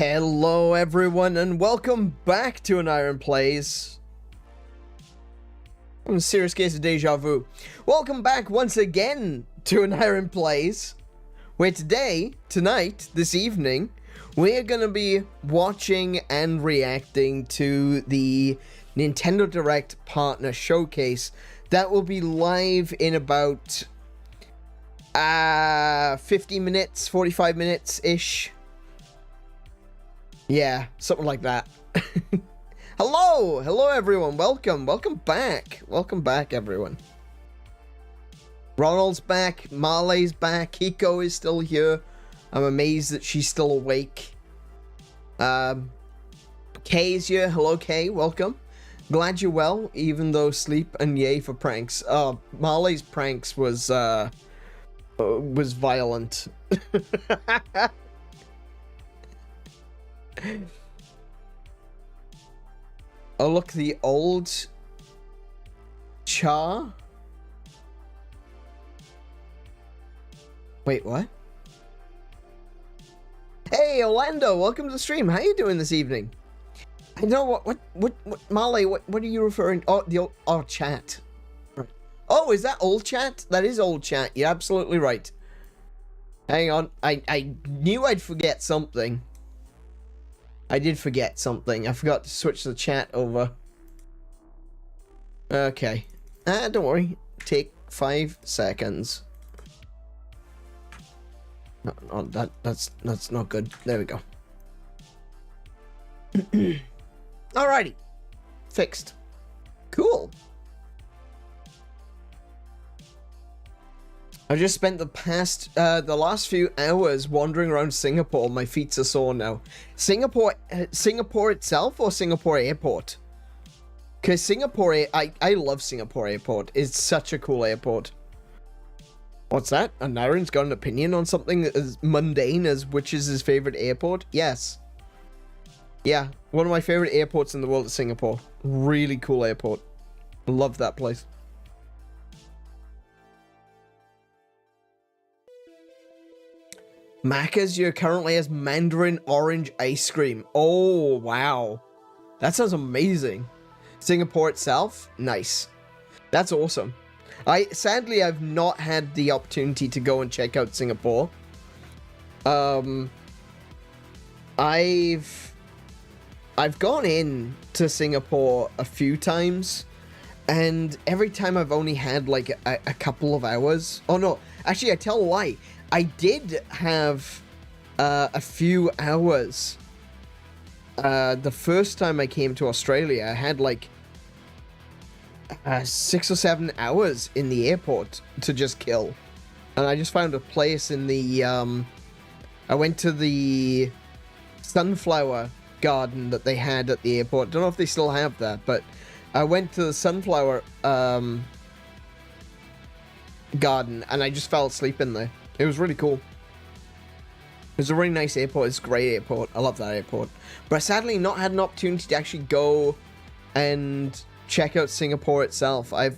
Hello everyone and welcome back to An Iron Plays. I'm a serious case of deja vu. Welcome back once again to An Iron Plays, where this evening, we're gonna be watching and reacting to the Nintendo Direct Partner Showcase that will be live in about 50 minutes, 45 minutes-ish. Yeah, something like that. Hello everyone, welcome back. Welcome back, everyone. Ronald's back, Marley's back, Hiko is still here. I'm amazed that she's still awake. Kay's here, hello Kay, welcome. Glad you're well, even though sleep and yay for pranks. Marley's pranks was violent. Oh look, the old Char. Wait, what? Hey Orlando, welcome to the stream. How you doing this evening? I know what Marley, what are you referring? Oh, the old chat. Oh, is that old chat? That is old chat. You're absolutely right. Hang on, I knew I'd forget something. I did forget something. I forgot to switch the chat over. Okay. Don't worry. Take 5 seconds. No, that's not good. There we go. Alrighty. Fixed. Cool. I just spent the last few hours wandering around Singapore. My feet are sore now. Singapore itself or Singapore Airport? Because Singapore, I love Singapore Airport. It's such a cool airport. What's that? And Naren's got an opinion on something as mundane as which is his favorite airport? Yes. Yeah, one of my favorite airports in the world is Singapore. Really cool airport. Love that place. Macca's currently has Mandarin Orange ice cream. Oh, wow. That sounds amazing. Singapore itself? Nice. That's awesome. Sadly, I've not had the opportunity to go and check out Singapore. I've gone in to Singapore a few times, and every time I've only had like a couple of hours. Oh no, actually I tell a lie. I did have a few hours. The first time I came to Australia, I had like 6 or 7 hours in the airport to just kill. And I just found a place in the... I went to the sunflower garden that they had at the airport. Don't know if they still have that, but I went to the sunflower garden and I just fell asleep in there. It was really cool. It's a really nice airport. It's a great airport. I love that airport. But I sadly not had an opportunity to actually go and check out Singapore itself. I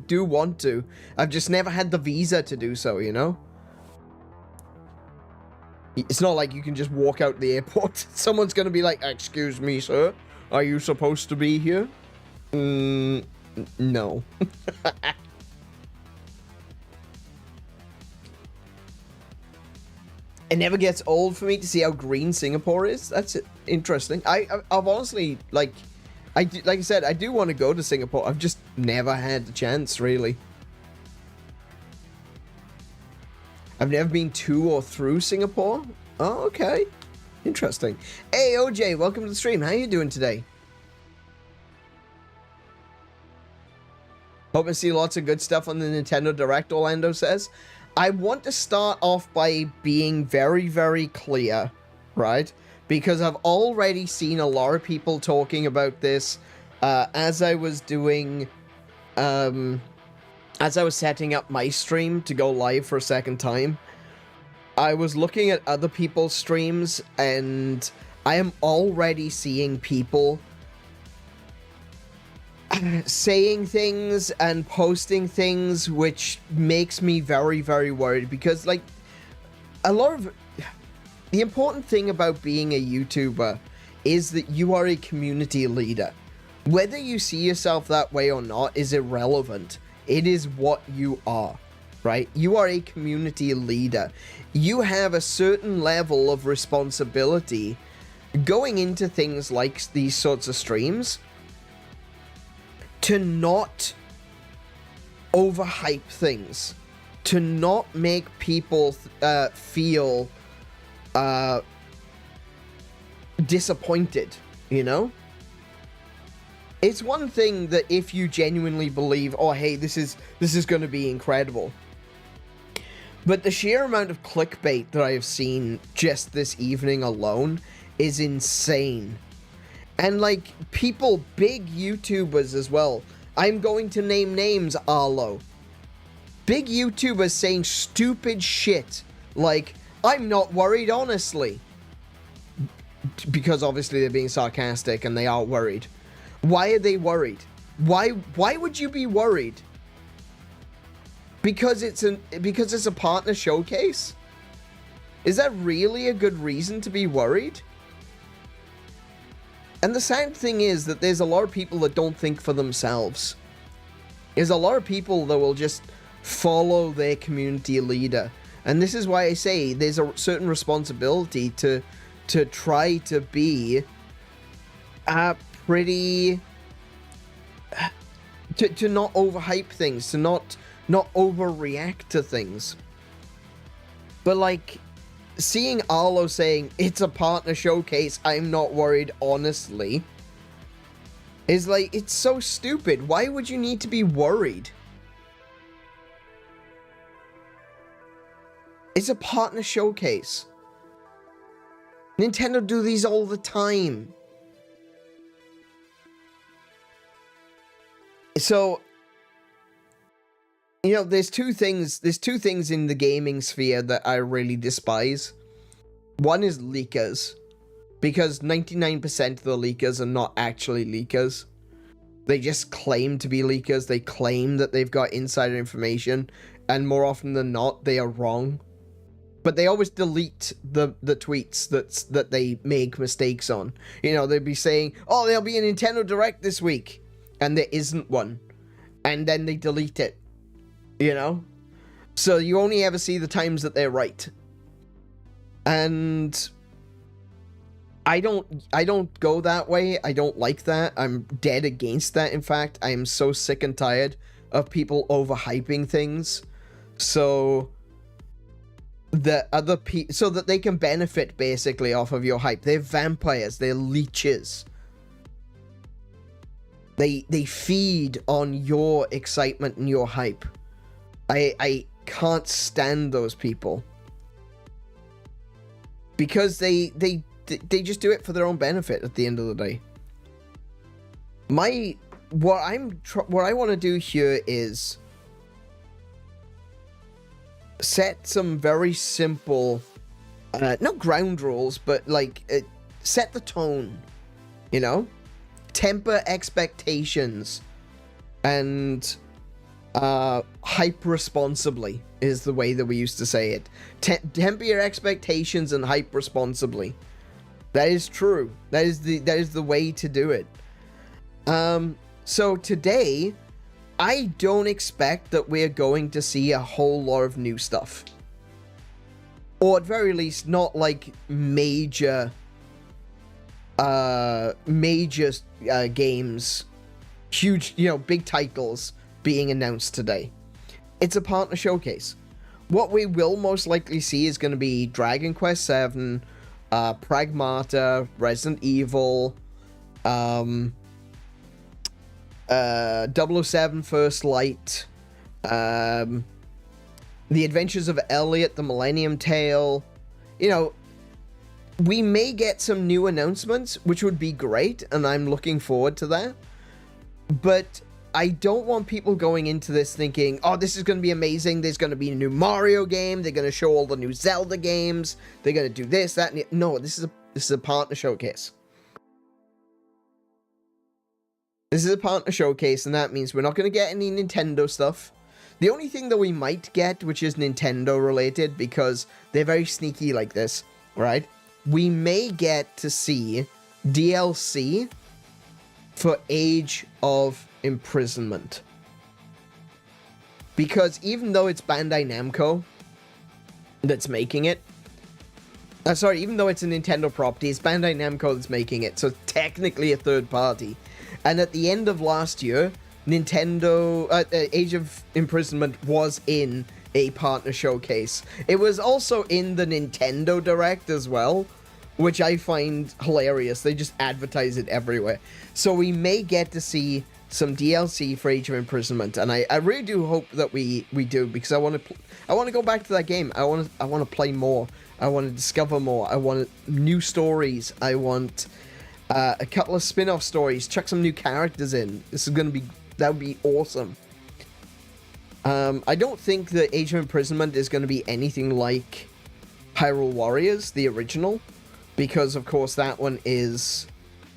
do want to. I've just never had the visa to do so, you know? It's not like you can just walk out the airport. Someone's going to be like, "Excuse me, sir. Are you supposed to be here?" No. It never gets old for me to see how green Singapore is. That's interesting. I've honestly, like I said, I do want to go to Singapore. I've just never had the chance, really. I've never been to or through Singapore. Oh, okay. Interesting. Hey, OJ, welcome to the stream. How you doing today? Hope to see lots of good stuff on the Nintendo Direct, Orlando says. I want to start off by being very, very clear, right? Because I've already seen a lot of people talking about this as I was doing, as I was setting up my stream to go live for a second time. I was looking at other people's streams and I am already seeing people saying things and posting things which makes me very, very worried because, like, a lot of the important thing about being a YouTuber is that you are a community leader. Whether you see yourself that way or not is irrelevant. It is what you are, right? You are a community leader. You have a certain level of responsibility going into things like these sorts of streams to not overhype things, to not make people feel disappointed, you know? It's one thing that if you genuinely believe, oh hey, this is going to be incredible. But the sheer amount of clickbait that I have seen just this evening alone is insane. And like people, big YouTubers as well. I'm going to name names, Arlo. Big YouTubers saying stupid shit like, I'm not worried, honestly. Because obviously they're being sarcastic and they are worried. Why are they worried? Why would you be worried? Because it's a partner showcase? Is that really a good reason to be worried? And the sad thing is that there's a lot of people that don't think for themselves. There's a lot of people that will just follow their community leader. And this is why I say there's a certain responsibility to try to be pretty... to not overhype things, to not overreact to things. But like, seeing Arlo saying, it's a partner showcase, I'm not worried, honestly, is like, it's so stupid. Why would you need to be worried? It's a partner showcase. Nintendo do these all the time. So, you know, there's two things in the gaming sphere that I really despise. One is leakers, because 99% of the leakers are not actually leakers. They just claim to be leakers. They claim that they've got insider information, and more often than not, they are wrong. But they always delete the tweets that they make mistakes on. You know, they'd be saying, oh, there'll be a Nintendo Direct this week, and there isn't one. And then they delete it. You know? So you only ever see the times that they're right. And I don't go that way. I don't like that. I'm dead against that, in fact. I am so sick and tired of people overhyping things. So that so that they can benefit basically off of your hype. They're vampires, they're leeches. They feed on your excitement and your hype. I can't stand those people. Because they just do it for their own benefit at the end of the day. What I want to do here is set some very simple, not ground rules, but like set the tone, you know? Temper expectations and hype responsibly is the way that we used to say it. Temper your expectations and hype responsibly. That is true. That is the way to do it. So today, I don't expect that we're going to see a whole lot of new stuff. Or at very least, not like major games, huge, you know, big titles being announced today. It's a partner showcase. What we will most likely see is going to be Dragon Quest VII, Pragmata, Resident Evil, 007 First Light, The Adventures of Elliot, The Millennium Tale. You know, we may get some new announcements, which would be great, and I'm looking forward to that. But I don't want people going into this thinking, oh, this is going to be amazing, there's going to be a new Mario game, they're going to show all the new Zelda games, they're going to do this, that, and no, this is a partner showcase. This is a partner showcase, and that means we're not going to get any Nintendo stuff. The only thing that we might get, which is Nintendo related, because they're very sneaky like this, right? We may get to see DLC for Age of Imprisonment. Because even though it's Bandai Namco that's making it, even though it's a Nintendo property, it's Bandai Namco that's making it, so technically a third party. And at the end of last year, Nintendo Age of Imprisonment was in a partner showcase. It was also in the Nintendo Direct as well, which I find hilarious. They just advertise it everywhere. So we may get to see some DLC for Age of Imprisonment, and I really do hope that we do, because I want to go back to that game. I want to play more. I want to discover more. I want new stories. I want a couple of spin-off stories. Chuck some new characters in. That would be awesome. I don't think that Age of Imprisonment is going to be anything like Hyrule Warriors, the original, because of course that one is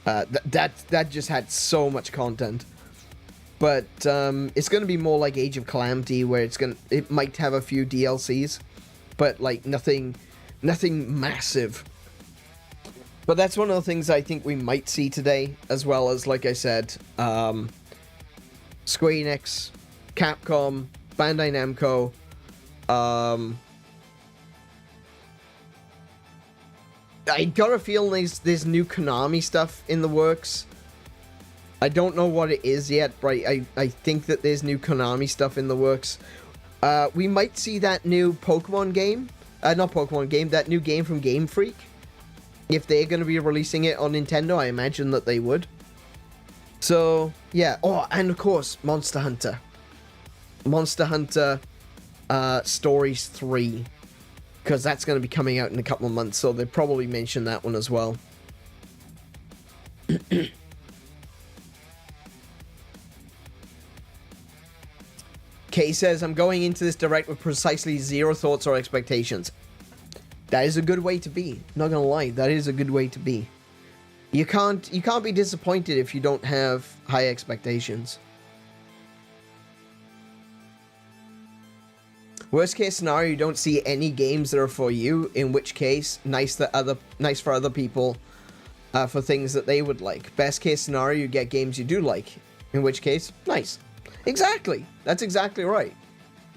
that just had so much content. But it's going to be more like Age of Calamity, where it might have a few DLCs, but like nothing massive. But that's one of the things I think we might see today, as well as, like I said, Square Enix, Capcom, Bandai Namco, I got a feeling there's new Konami stuff in the works. I don't know what it is yet, but I think that there's new Konami stuff in the works. We might see that new Pokemon game. Not Pokemon game, that new game from Game Freak. If they're going to be releasing it on Nintendo, I imagine that they would. So, yeah. Oh, and of course, Monster Hunter. Monster Hunter Stories 3. Because that's going to be coming out in a couple of months, so they'll probably mention that one as well. Kay says, I'm going into this direct with precisely zero thoughts or expectations. That is a good way to be. Not gonna lie, that is a good way to be. You can't be disappointed if you don't have high expectations. Worst case scenario, you don't see any games that are for you, in which case, nice for other people, for things that they would like. Best case scenario, you get games you do like, in which case, nice. Exactly. That's exactly right.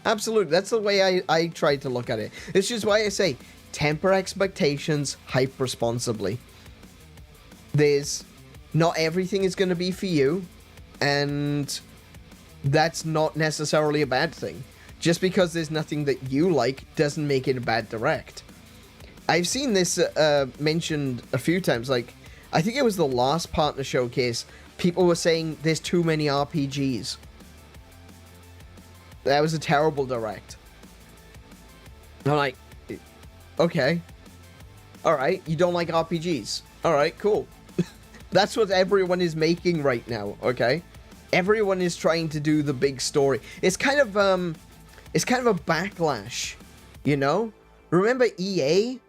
Absolutely. That's the way I try to look at it. It's just why I say, temper expectations, hype responsibly. Not everything is going to be for you, and that's not necessarily a bad thing. Just because there's nothing that you like doesn't make it a bad direct. I've seen this mentioned a few times. Like, I think it was the last partner showcase. People were saying there's too many RPGs. That was a terrible direct. I'm like, okay. Alright, you don't like RPGs. Alright, cool. That's what everyone is making right now, okay? Everyone is trying to do the big story. It's kind of a backlash, you know? Remember EA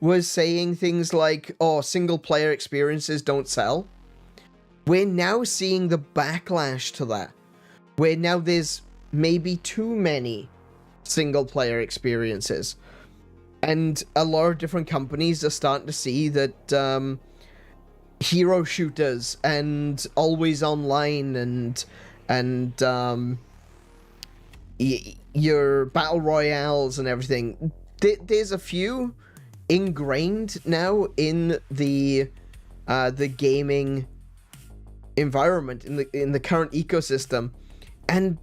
was saying things like, oh, single-player experiences don't sell? We're now seeing the backlash to that. Where now there's maybe too many single-player experiences. And a lot of different companies are starting to see that hero shooters and always online and your battle royales and everything. There's a few ingrained now in the gaming environment, in the current ecosystem, and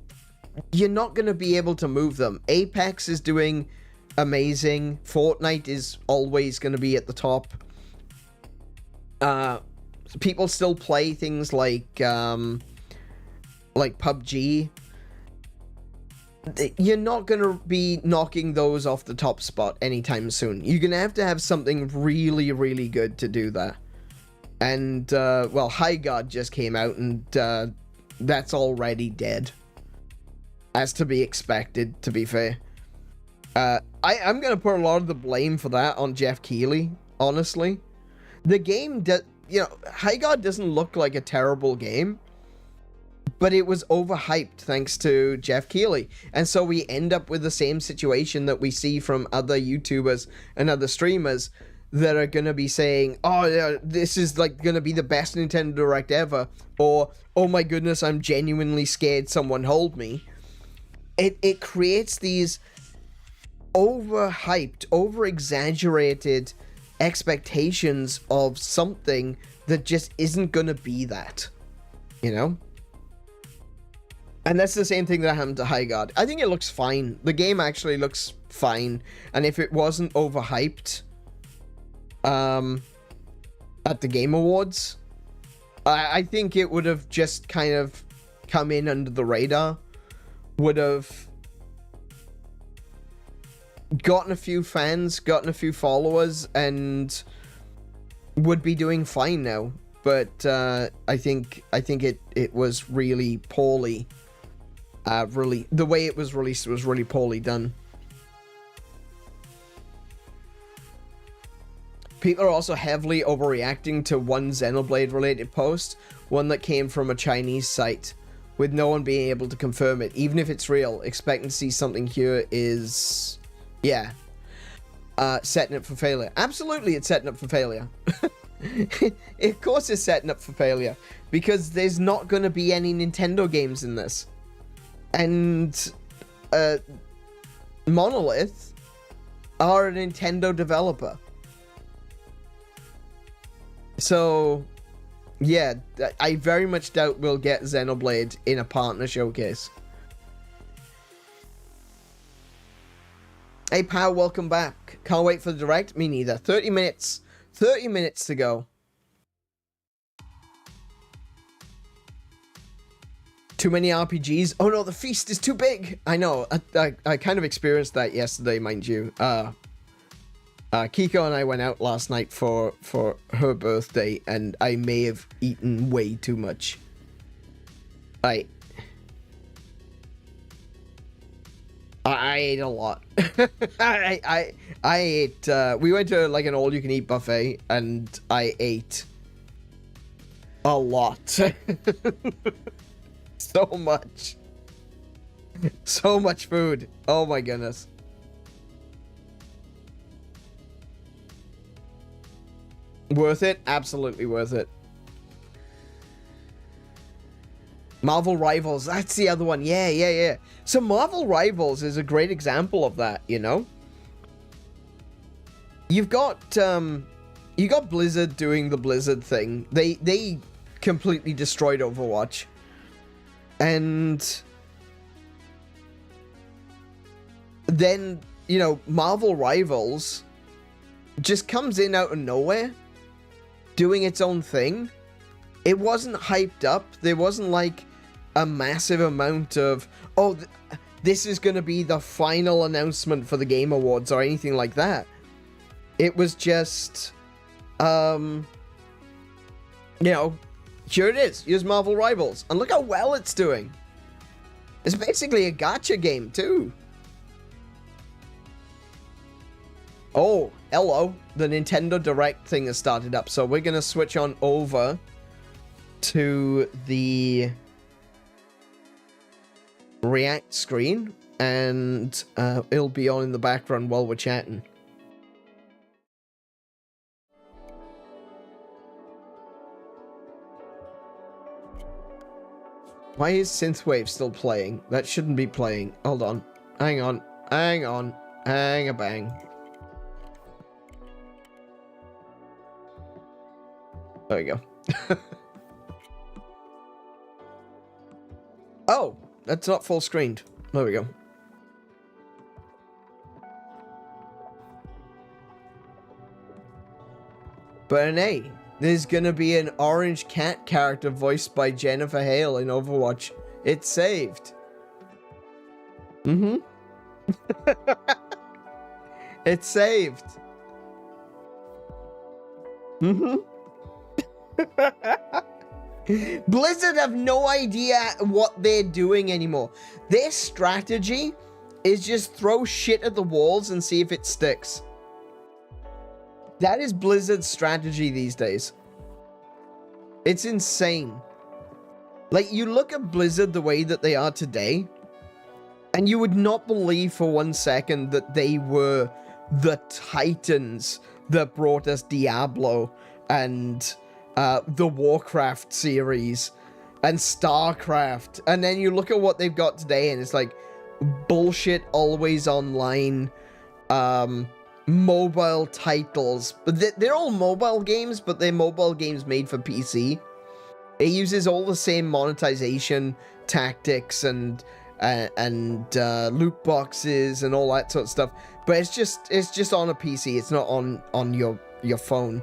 you're not going to be able to move them. Apex is doing amazing. Fortnite is always going to be at the top. People still play things like PUBG. You're not going to be knocking those off the top spot anytime soon. You're going to have something really, really good to do that. And, well, High God just came out, and that's already dead. As to be expected, to be fair. I'm going to put a lot of the blame for that on Jeff Keighley, honestly. The game, High God doesn't look like a terrible game, but it was overhyped thanks to Jeff Keighley. And so we end up with the same situation that we see from other YouTubers and other streamers. that are gonna be saying, oh yeah, this is like gonna be the best Nintendo Direct ever, or oh my goodness, I'm genuinely scared, someone hold me. It creates these overhyped, over-exaggerated expectations of something that just isn't gonna be that, you know? And that's the same thing that happened to High Guard. I think it looks fine. The game actually looks fine, and if it wasn't overhyped at the Game Awards, I think it would have just kind of come in under the radar, would have gotten a few fans, gotten a few followers, and would be doing fine now. But I think it was really poorly. The way it was released was really poorly done. People are also heavily overreacting to one Xenoblade related post, one that came from a Chinese site, with no one being able to confirm it. Even if it's real, expecting to see something here is, yeah, setting up for failure. Absolutely, it's setting up for failure. Of course it's setting up for failure, because there's not going to be any Nintendo games in this. And Monolith are a Nintendo developer. So, yeah, I very much doubt we'll get Xenoblade in a partner showcase. Hey, Pow, welcome back. Can't wait for the Direct. Me neither. 30 minutes. 30 minutes to go. Too many RPGs? Oh no, the feast is too big! I know, I kind of experienced that yesterday, mind you. Kiko and I went out last night for her birthday, and I may have eaten way too much. I ate a lot. I ate, we went to like an all-you-can-eat buffet, and I ate a lot. So much. So much food. Oh my goodness. Worth it? Absolutely worth it. Marvel Rivals. That's the other one. Yeah. So Marvel Rivals is a great example of that, you know? You've got, you got Blizzard doing the Blizzard thing. They completely destroyed Overwatch. And then, you know, Marvel Rivals just comes in out of nowhere, doing its own thing. It wasn't hyped up. There wasn't like a massive amount of, oh, this is going to be the final announcement for the Game Awards or anything like that. It was just, you know, here it is. Here's Marvel Rivals. And look how well it's doing. It's basically a gacha game, too. Oh, hello. The Nintendo Direct thing has started up. So we're going to switch on over to the React screen. And it'll be on in the background while we're chatting. Why is Synthwave still playing? That shouldn't be playing. Hold on. Hang on. Hang on. Hang a bang. There we go. Oh, that's not full screened. There we go. But an A. There's gonna be an orange cat character voiced by Jennifer Hale in Overwatch. It's saved. Mm-hmm. It's saved. Mm-hmm. Blizzard have no idea what they're doing anymore. Their strategy is just throw shit at the walls and see if it sticks. That is Blizzard's strategy these days. It's insane. Like, you look at Blizzard the way that they are today, and you would not believe for 1 second that they were the titans that brought us Diablo and the Warcraft series and StarCraft. And then you look at what they've got today and it's like bullshit, always online, mobile titles. But they're all mobile games, but they're mobile games made for PC. It uses all the same monetization tactics and loot boxes and all that sort of stuff, but it's just on a PC. It's not on your phone.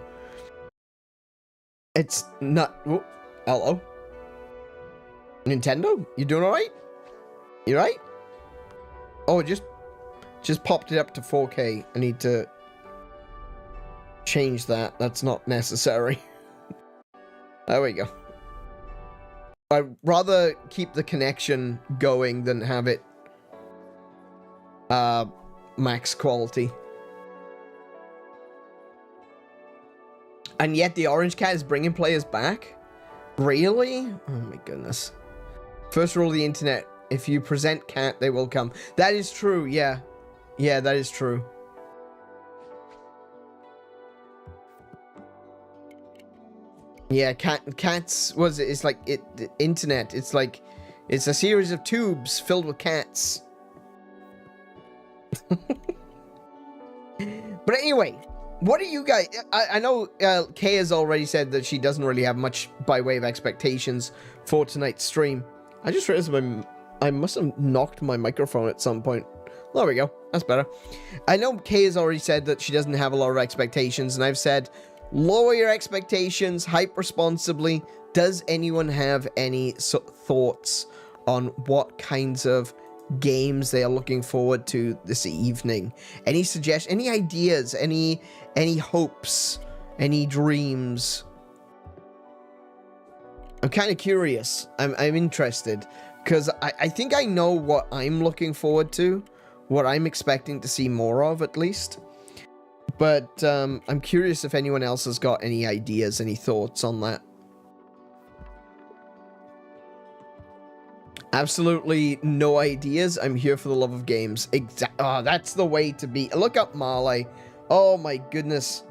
It's not. Oh, hello, Nintendo. You doing all right? You right? Oh, it just popped it up to 4K. I need to change that. That's not necessary. There we go. I'd rather keep the connection going than have it max quality. And yet the Orange Cat is bringing players back? Really? Oh my goodness. First rule of the internet, if you present cat, they will come. That is true, yeah. Yeah, that is true. Yeah, cats it's like the internet. It's like it's a series of tubes filled with cats. But anyway, what do you guys? I know Kay has already said that she doesn't really have much by way of expectations for tonight's stream. I just realized I must have knocked my microphone at some point. There we go. That's better. I know Kay has already said that she doesn't have a lot of expectations, and I've said, lower your expectations, hype responsibly. Does anyone have any thoughts on what kinds of games they are looking forward to this evening? Any suggestions, any ideas, any hopes, any dreams? I'm kind of curious. I'm interested because I think I know what I'm looking forward to, what I'm expecting to see more of at least. But I'm curious if anyone else has got any ideas, any thoughts on that. Absolutely no ideas. I'm here for the love of games. Oh, that's the way to be. Look up Marley. Oh my goodness.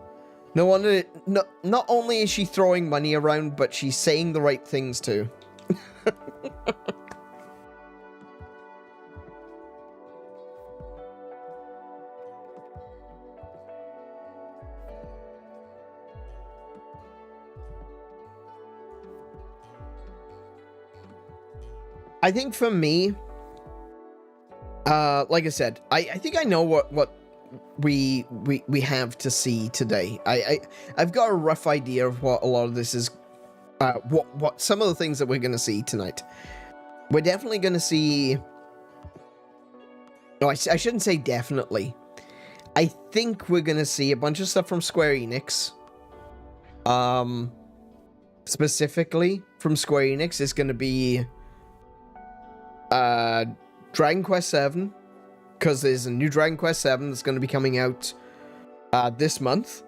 No wonder. Not only is she throwing money around, but she's saying the right things too. I think for me, like I said, I think I know what we have to see today. I've got a rough idea of what a lot of this is, what some of the things that we're going to see tonight. We're definitely going to see. No, I shouldn't say definitely. I think we're going to see a bunch of stuff from Square Enix. Specifically from Square Enix is going to be Dragon Quest 7, because there's a new Dragon Quest 7 that's going to be coming out this month.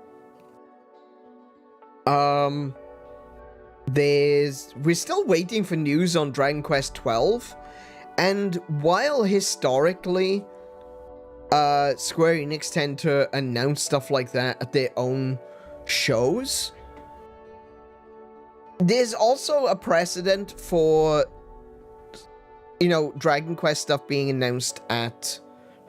We're still waiting for news on Dragon Quest 12, and while historically Square Enix tend to announce stuff like that at their own shows, there's also a precedent for, you know, Dragon Quest stuff being announced at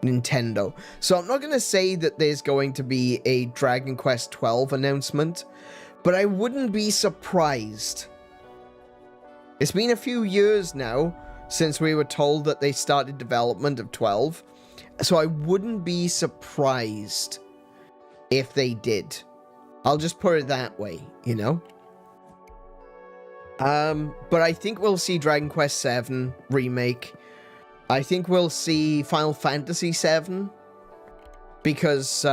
Nintendo. So I'm not going to say that there's going to be a Dragon Quest 12 announcement, but I wouldn't be surprised. It's been a few years now since we were told that they started development of 12, so I wouldn't be surprised if they did. I'll just put it that way, you know? But I think we'll see Dragon Quest 7 remake. I think we'll see Final Fantasy 7 because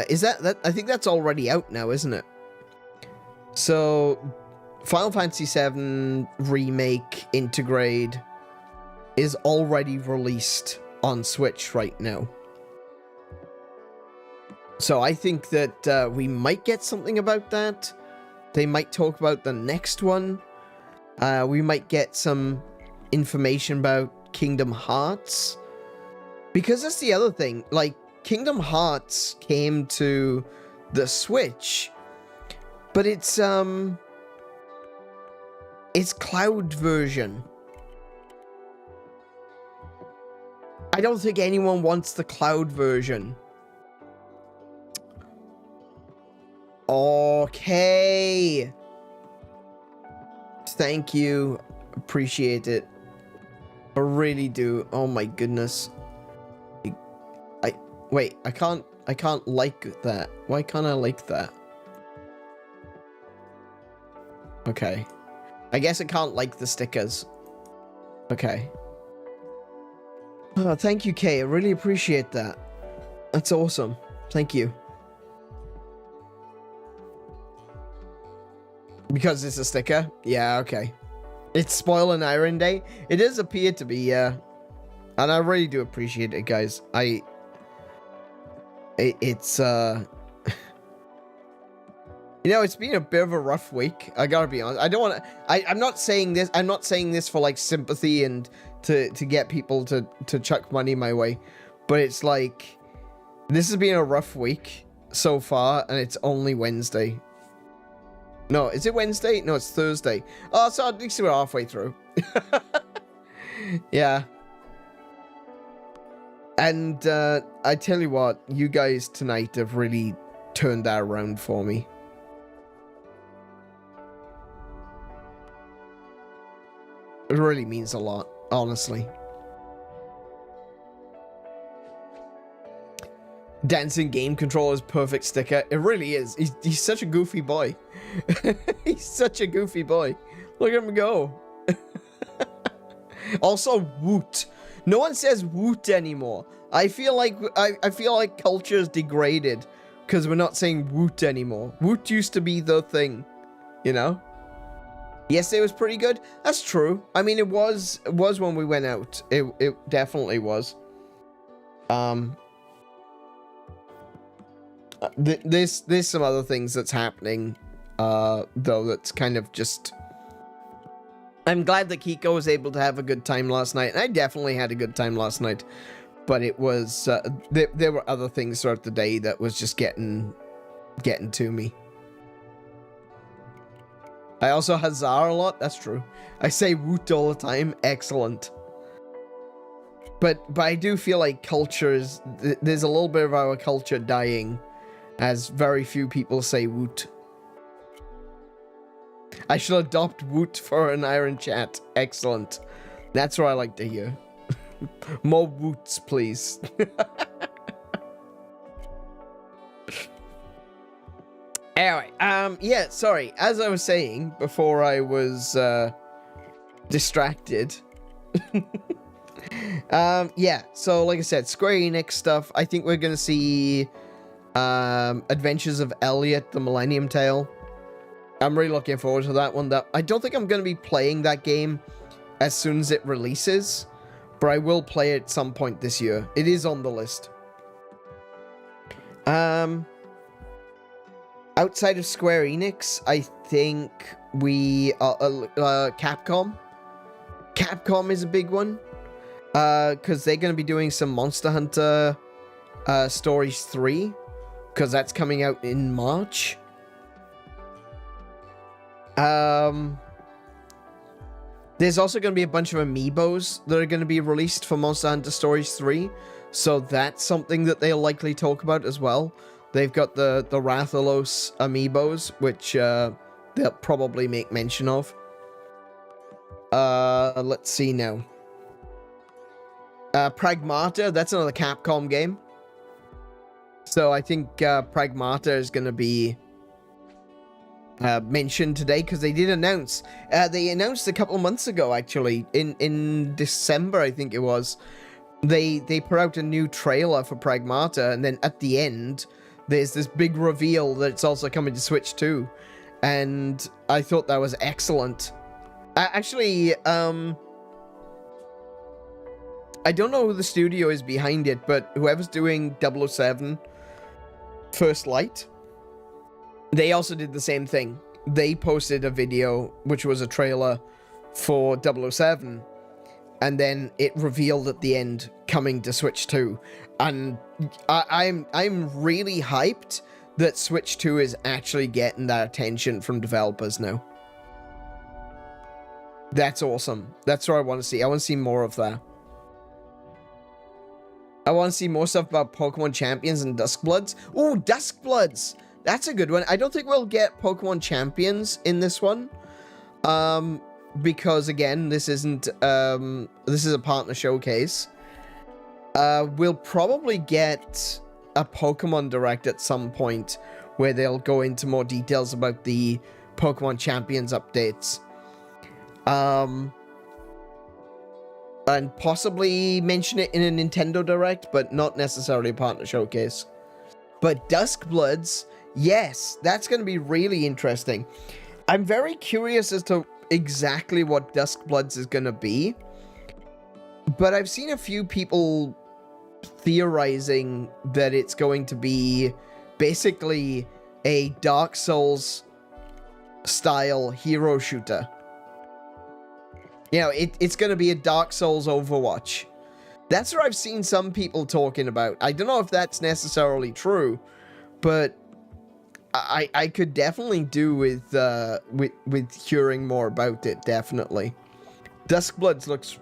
is that I think that's already out now, isn't it? So Final Fantasy 7 remake Intergrade is already released on Switch right now. So I think that we might get something about that. They might talk about the next one. We might get some information about Kingdom Hearts. Because that's the other thing. Like, Kingdom Hearts came to the Switch, but it's cloud version. I don't think anyone wants the cloud version. Okay. Thank you. Appreciate it. I really do. Oh my goodness. Wait, I can't like that. Why can't I like that? Okay. I guess I can't like the stickers. Okay. Oh, thank you, Kay. I really appreciate that. That's awesome. Thank you. Because it's a sticker? Yeah, okay. It's Spoil and Iron Day. It does appear to be, yeah. And I really do appreciate it, guys. It's you know, it's been a bit of a rough week. I gotta be honest. I don't want to. I'm not saying this. I'm not saying this for like sympathy and to get people to chuck money my way, but it's like this has been a rough week so far, and it's only Wednesday. No, is it Wednesday? No, it's Thursday. Oh, so at least we're halfway through. Yeah. And I tell you what, you guys tonight have really turned that around for me. It really means a lot, honestly. Dancing game controller's perfect sticker. It really is. He's such a goofy boy. He's such a goofy boy. Look at him go. Also, woot. No one says woot anymore. I feel like culture is degraded because we're not saying woot anymore. Woot used to be the thing, you know? Yesterday was pretty good. That's true. I mean, it was when we went out. It definitely was. There's some other things that's happening, though, that's kind of just... I'm glad that Kiko was able to have a good time last night, and I definitely had a good time last night, but it was, there were other things throughout the day that was just getting to me. I also huzzah a lot, that's true. I say woot all the time, excellent. But I do feel like culture is, there's a little bit of our culture dying, as very few people say woot. I shall adopt woot for an iron chat. Excellent. That's what I like to hear. More woots, please. Anyway, yeah, sorry. As I was saying before I was distracted. Yeah, so like I said, Square Enix stuff. I think we're gonna see Adventures of Elliot, the Millennium Tale. I'm really looking forward to that one. I don't think I'm going to be playing that game as soon as it releases, but I will play it at some point this year. It is on the list. Outside of Square Enix, I think we Capcom. Capcom is a big one, because they're going to be doing some Monster Hunter Stories 3, because that's coming out in March. There's also going to be a bunch of amiibos that are going to be released for Monster Hunter Stories 3, so that's something that they'll likely talk about as well. They've got the Rathalos amiibos, which they'll probably make mention of. Let's see now. Pragmata, that's another Capcom game. So I think Pragmata is going to be mentioned today, because they did announce. They announced a couple of months ago, actually, in December, I think it was. They put out a new trailer for Pragmata, and then at the end, there's this big reveal that it's also coming to Switch too, and I thought that was excellent. Actually, I don't know who the studio is behind it, but whoever's doing 007 First Light, they also did the same thing. They posted a video, which was a trailer for 007, and then it revealed at the end coming to Switch 2. And I'm really hyped that Switch 2 is actually getting that attention from developers now. That's awesome. That's what I want to see. I want to see more of that. I want to see more stuff about Pokemon Champions and Duskbloods. Oh, Duskbloods! That's a good one. I don't think we'll get Pokemon Champions in this one. Because, again, this isn't, this is a partner showcase. We'll probably get a Pokemon Direct at some point where they'll go into more details about the Pokemon Champions updates. And possibly mention it in a Nintendo Direct, but not necessarily a partner showcase. But Duskbloods, yes, that's going to be really interesting. I'm very curious as to exactly what Duskbloods is going to be. But I've seen a few people theorizing that it's going to be basically a Dark Souls style hero shooter. You know, it's going to be a Dark Souls Overwatch. That's what I've seen some people talking about. I don't know if that's necessarily true, but I could definitely do with hearing more about it, definitely. Duskbloods looks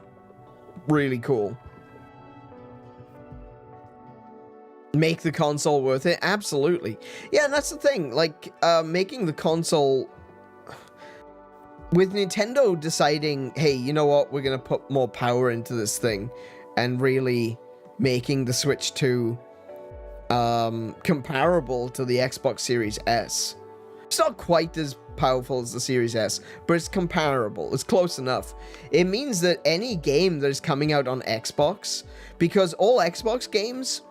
really cool. Make the console worth it? Absolutely. Yeah, and that's the thing. Like, making the console... With Nintendo deciding, hey, you know what, we're going to put more power into this thing, and really making the Switch 2 comparable to the Xbox Series S. It's not quite as powerful as the Series S, but it's comparable. It's close enough. It means that any game that is coming out on Xbox, because all Xbox games,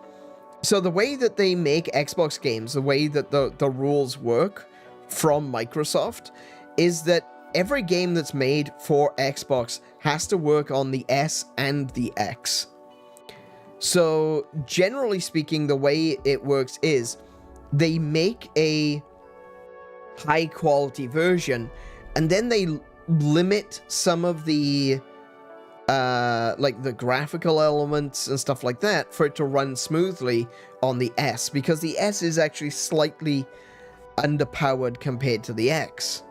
so the way that they make Xbox games, the way that the rules work from Microsoft, is that every game that's made for Xbox has to work on the S and the X. So, generally speaking, the way it works is they make a high-quality version, and then they limit some of the, like, the graphical elements and stuff like that for it to run smoothly on the S, because the S is actually slightly underpowered compared to the X.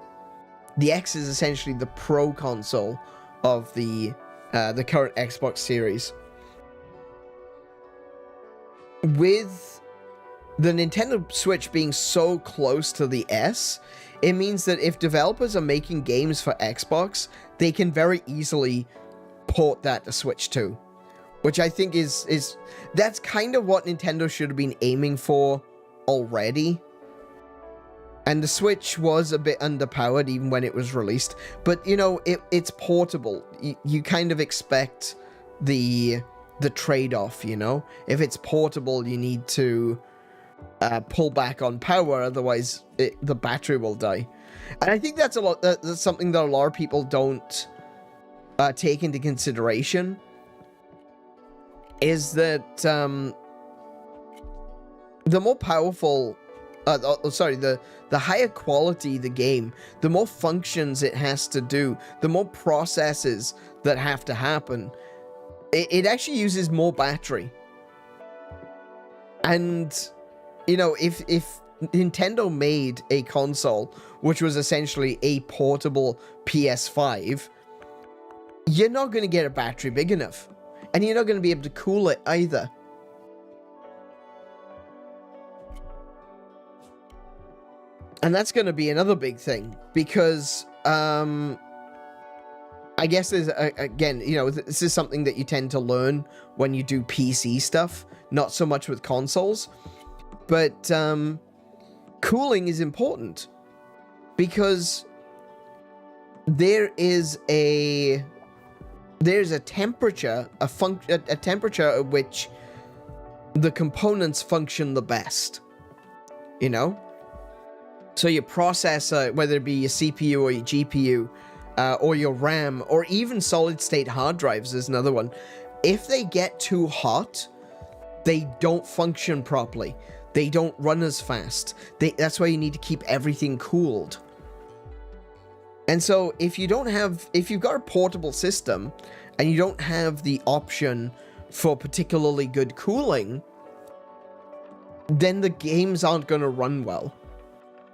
The X is essentially the pro console of the current Xbox Series. With the Nintendo Switch being so close to the S, it means that if developers are making games for Xbox, they can very easily port that to Switch 2. Which I think is that's kind of what Nintendo should have been aiming for already. And the Switch was a bit underpowered even when it was released. But, you know, it's portable. You kind of expect the trade-off, you know? If it's portable, you need to pull back on power, otherwise the battery will die. And I think that's that's something that a lot of people don't take into consideration. Is that the more powerful... the higher quality the game, the more functions it has to do, the more processes that have to happen, it actually uses more battery. And, you know, if Nintendo made a console which was essentially a portable PS5, you're not going to get a battery big enough. And you're not going to be able to cool it either. And that's going to be another big thing, because I guess there's, again, you know, this is something that you tend to learn when you do PC stuff, not so much with consoles, but cooling is important, because there's a temperature, a temperature at which the components function the best, you know? So your processor, whether it be your CPU or your GPU, or your RAM, or even solid-state hard drives is another one. If they get too hot, they don't function properly. They don't run as fast. That's why you need to keep everything cooled. And so if you've got a portable system and you don't have the option for particularly good cooling, then the games aren't going to run well,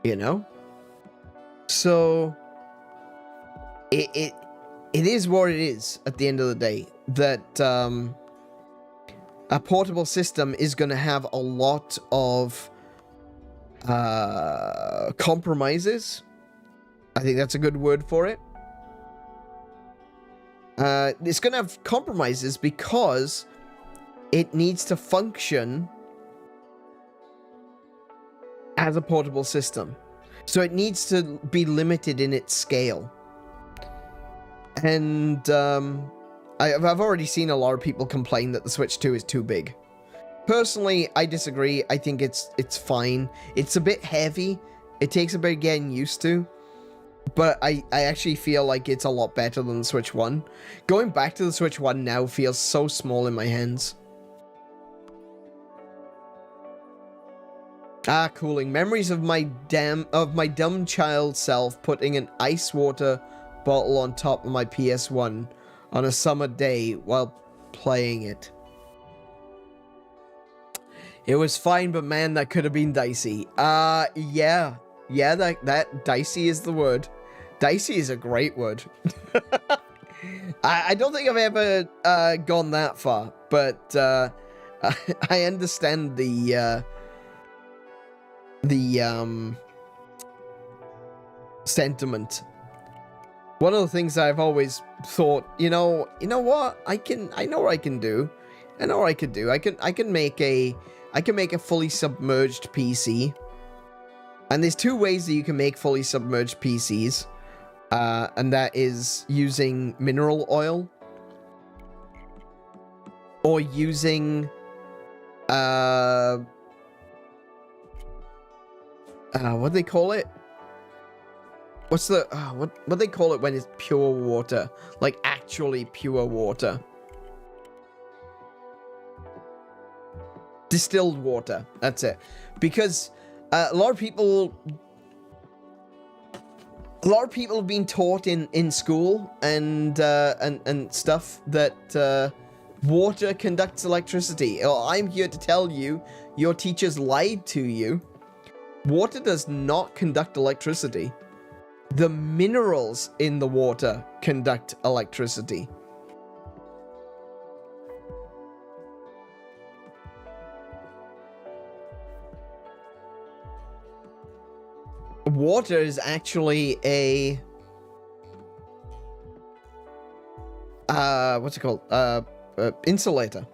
you know? So it is what it is at the end of the day, that a portable system is going to have a lot of compromises. I think that's a good word for it. It's going to have compromises because it needs to function as a portable system. So it needs to be limited in its scale. And I've already seen a lot of people complain that the Switch 2 is too big. Personally, I disagree. I think it's fine. It's a bit heavy. It takes a bit getting used to. But I actually feel like it's a lot better than the Switch 1. Going back to the Switch 1 now feels so small in my hands. Cooling. Memories of my dumb child self putting an ice water bottle on top of my PS1 on a summer day while playing it. It was fine, but man, that could have been dicey. Yeah, that dicey is the word. Dicey is a great word. I don't think I've ever gone that far, but I understand the sentiment. One of the things I've always thought, you know what? I know what I can do. I know what I could do. I can make a fully submerged PC. And there's two ways that you can make fully submerged PCs. And that is using mineral oil or using what do they call it? What's the what they call it when it's pure water? Like actually pure water. Distilled water. That's it. Because a lot of people have been taught in school and stuff that water conducts electricity. Well, I'm here to tell you, your teachers lied to you. Water does not conduct electricity. The minerals in the water conduct electricity. Water is actually a what's it called? Insulator.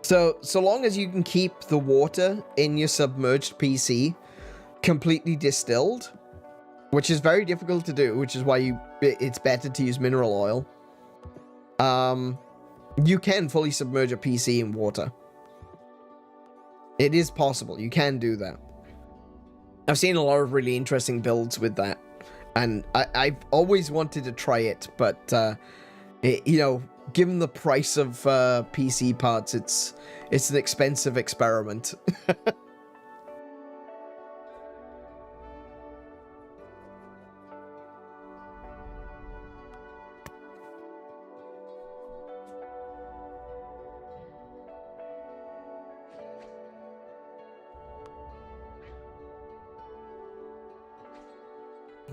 So long as you can keep the water in your submerged PC completely distilled, which is very difficult to do, which is why it's better to use mineral oil. You can fully submerge a PC in water. It is possible. You can do that. I've seen a lot of really interesting builds with that, and I've always wanted to try it, but you know, given the price of PC parts, it's an expensive experiment.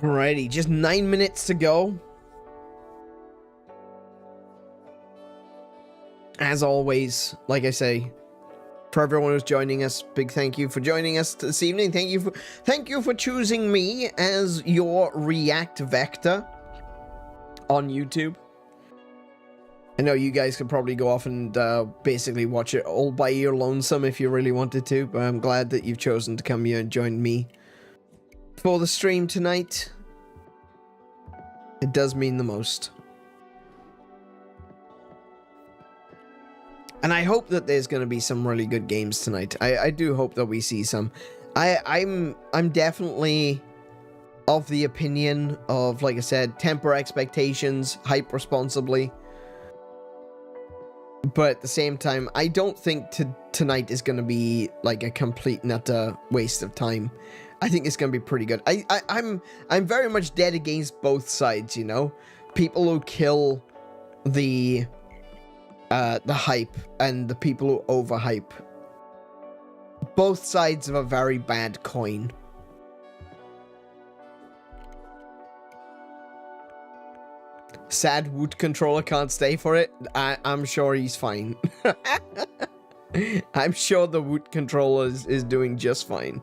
Alrighty, just 9 minutes to go. As always, like I say, for everyone who's joining us, big thank you for joining us this evening. Thank you for choosing me as your react vector on YouTube. I know you guys could probably go off and basically watch it all by your lonesome if you really wanted to, but I'm glad that you've chosen to come here and join me for the stream tonight. It does mean the most. And I hope that there's going to be some really good games tonight. I do hope that we see some. I'm definitely of the opinion of, like I said, temper expectations, hype responsibly. But at the same time, I don't think tonight is going to be like a complete and utter waste of time. I think it's gonna be pretty good. I'm very much dead against both sides, you know? People who kill the hype and the people who overhype. Both sides of a very bad coin. Sad Woot controller can't stay for it. I'm sure he's fine. I'm sure the Woot controller is doing just fine.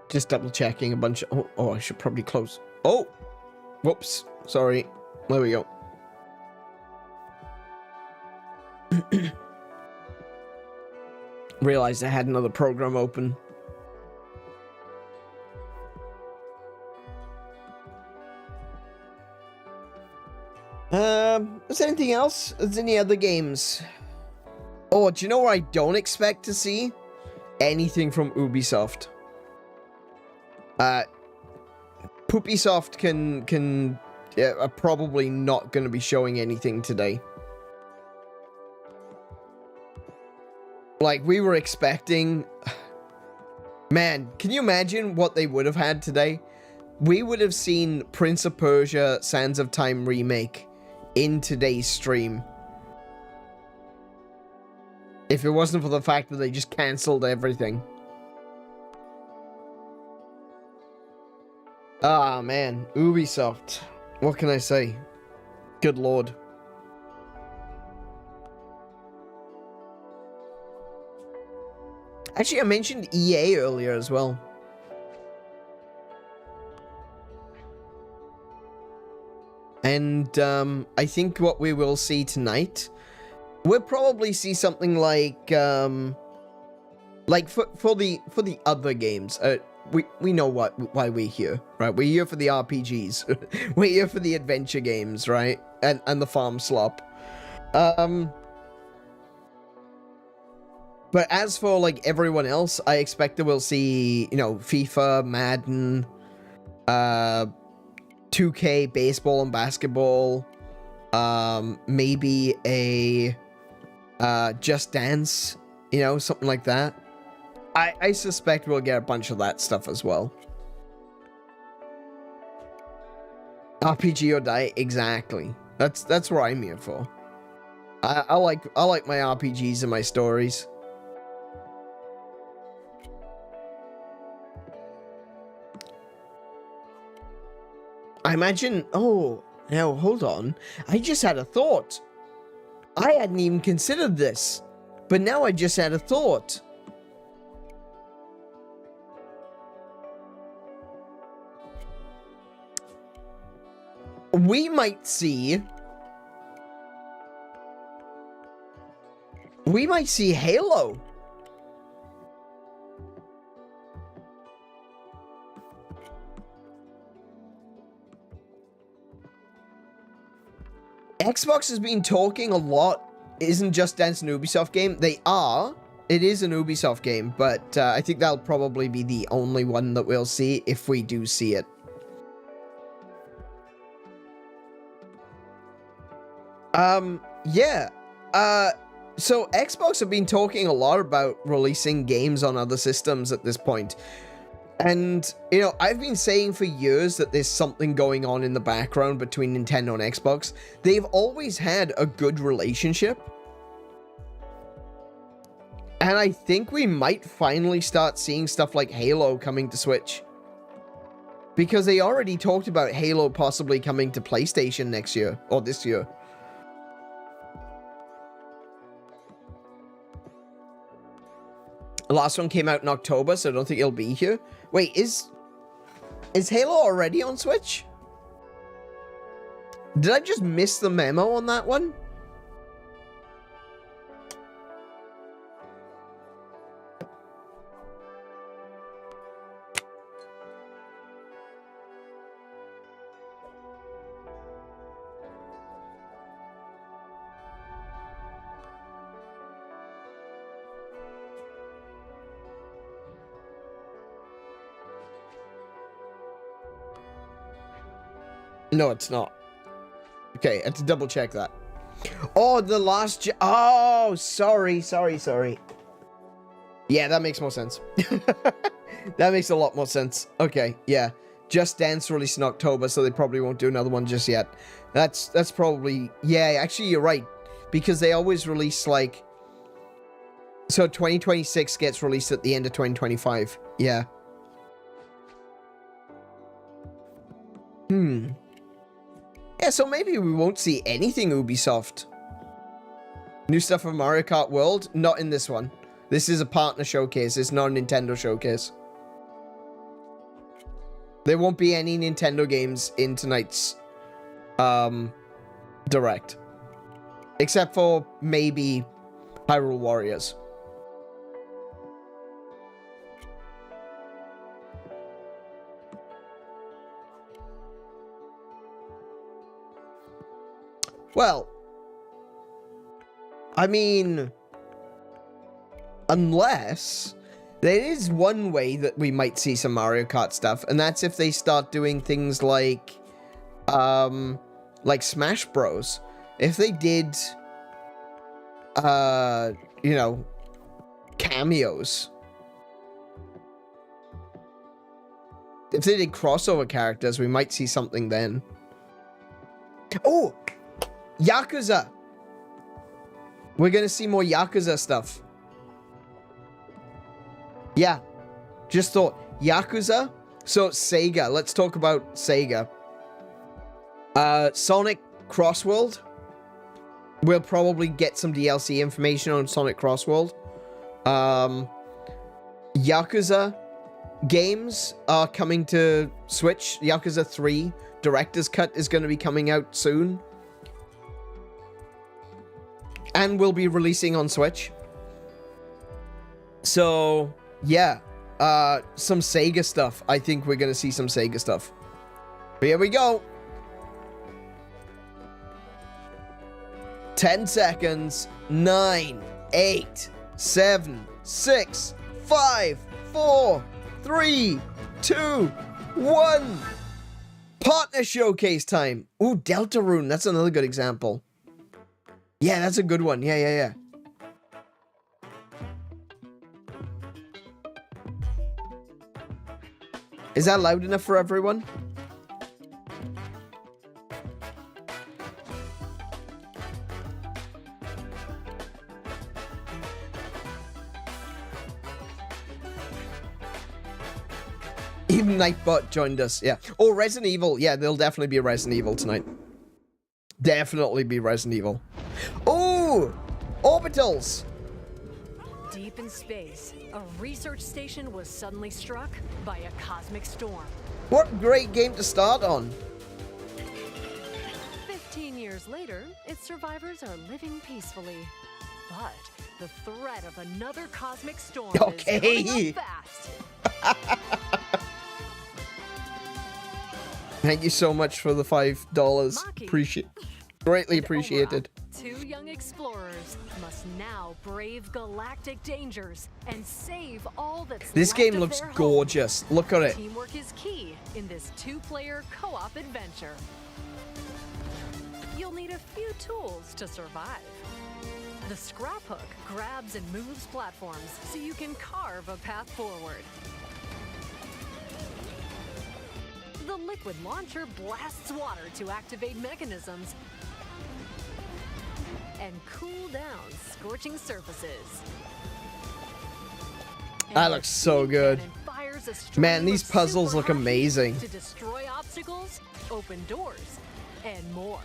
Just double checking a bunch of... Oh, I should probably close. Oh! Whoops. Sorry. There we go. Realized I had another program open. Is there anything else? Is there any other games? Oh, do you know what I don't expect to see? Anything from Ubisoft. Poopysoft are probably not going to be showing anything today. Like, we were expecting... Man, can you imagine what they would have had today? We would have seen Prince of Persia Sands of Time remake in today's stream. If it wasn't for the fact that they just cancelled everything. Ah, man. Ubisoft. What can I say? Good lord. Actually, I mentioned EA earlier as well. And I think what we will see tonight, we'll probably see something like for the other games. We know why we're here, right? We're here for the RPGs. We're here for the adventure games, right? And the farm slop. But as for like everyone else, I expect that we'll see, you know, FIFA, Madden, 2K, baseball and basketball, maybe a Just Dance, you know, something like that. I suspect we'll get a bunch of that stuff as well. RPG or die, exactly. That's what I'm here for. I like my RPGs and my stories. I imagine... Oh, now hold on. I just had a thought. I hadn't even considered this. But now I just had a thought. We might see Halo. Xbox has been talking a lot. Isn't Just Dance an Ubisoft game? They are. It is an Ubisoft game, but I think that'll probably be the only one that we'll see if we do see it. Yeah. So Xbox have been talking a lot about releasing games on other systems at this point. And, you know, I've been saying for years that there's something going on in the background between Nintendo and Xbox. They've always had a good relationship. And I think we might finally start seeing stuff like Halo coming to Switch. Because they already talked about Halo possibly coming to PlayStation next year, or this year. The last one came out in October, so I don't think it'll be here. Wait, is Halo already on Switch? Did I just miss the memo on that one? No, it's not. Okay, I have to double check that. Oh, the last... Oh, sorry. Yeah, that makes more sense. That makes a lot more sense. Okay, yeah. Just Dance released in October, so they probably won't do another one just yet. That's probably... Yeah, actually, you're right. Because they always release, like... So 2026 gets released at the end of 2025. Yeah. Yeah, so maybe we won't see anything Ubisoft. New stuff from Mario Kart World? Not in this one. This is a partner showcase. It's not a Nintendo showcase. There won't be any Nintendo games in tonight's Direct. Except for maybe Hyrule Warriors. Well, I mean, unless there is one way that we might see some Mario Kart stuff, and that's if they start doing things like Smash Bros. If they did, you know, cameos. If they did crossover characters, we might see something then. Oh! Yakuza! We're gonna see more Yakuza stuff. Yeah. Just thought. Yakuza? So, Sega. Let's talk about Sega. Sonic Crossworld. We'll probably get some DLC information on Sonic Crossworld. Yakuza games are coming to Switch. Yakuza 3 Director's Cut is going to be coming out soon. And will be releasing on Switch. So, yeah. Some Sega stuff. I think we're going to see some Sega stuff. Here we go. 10 seconds. 9, 8, 7, 6, 5, 4, 3, 2, 1. Partner showcase time. Ooh, Deltarune. That's another good example. Yeah, that's a good one. Yeah. Is that loud enough for everyone? Even Nightbot joined us, yeah. Oh, Resident Evil. Yeah, there'll definitely be a Resident Evil tonight. Definitely be Resident Evil. Oh! Orbitals! Deep in space, a research station was suddenly struck by a cosmic storm. What great game to start on. 15 years later, its survivors are living peacefully. But the threat of another cosmic storm is coming up fast. Thank you so much for the $5. Greatly appreciated. Two young explorers must now brave galactic dangers and save all that's This left game of looks their home. gorgeous. Look at it. Teamwork is key in this two-player co-op adventure. You'll need a few tools to survive. The scrap hook grabs and moves platforms so you can carve a path forward. The liquid launcher blasts water to activate mechanisms and cool down scorching surfaces. That looks so good. Man, these puzzles look amazing. To destroy obstacles, open doors, and more.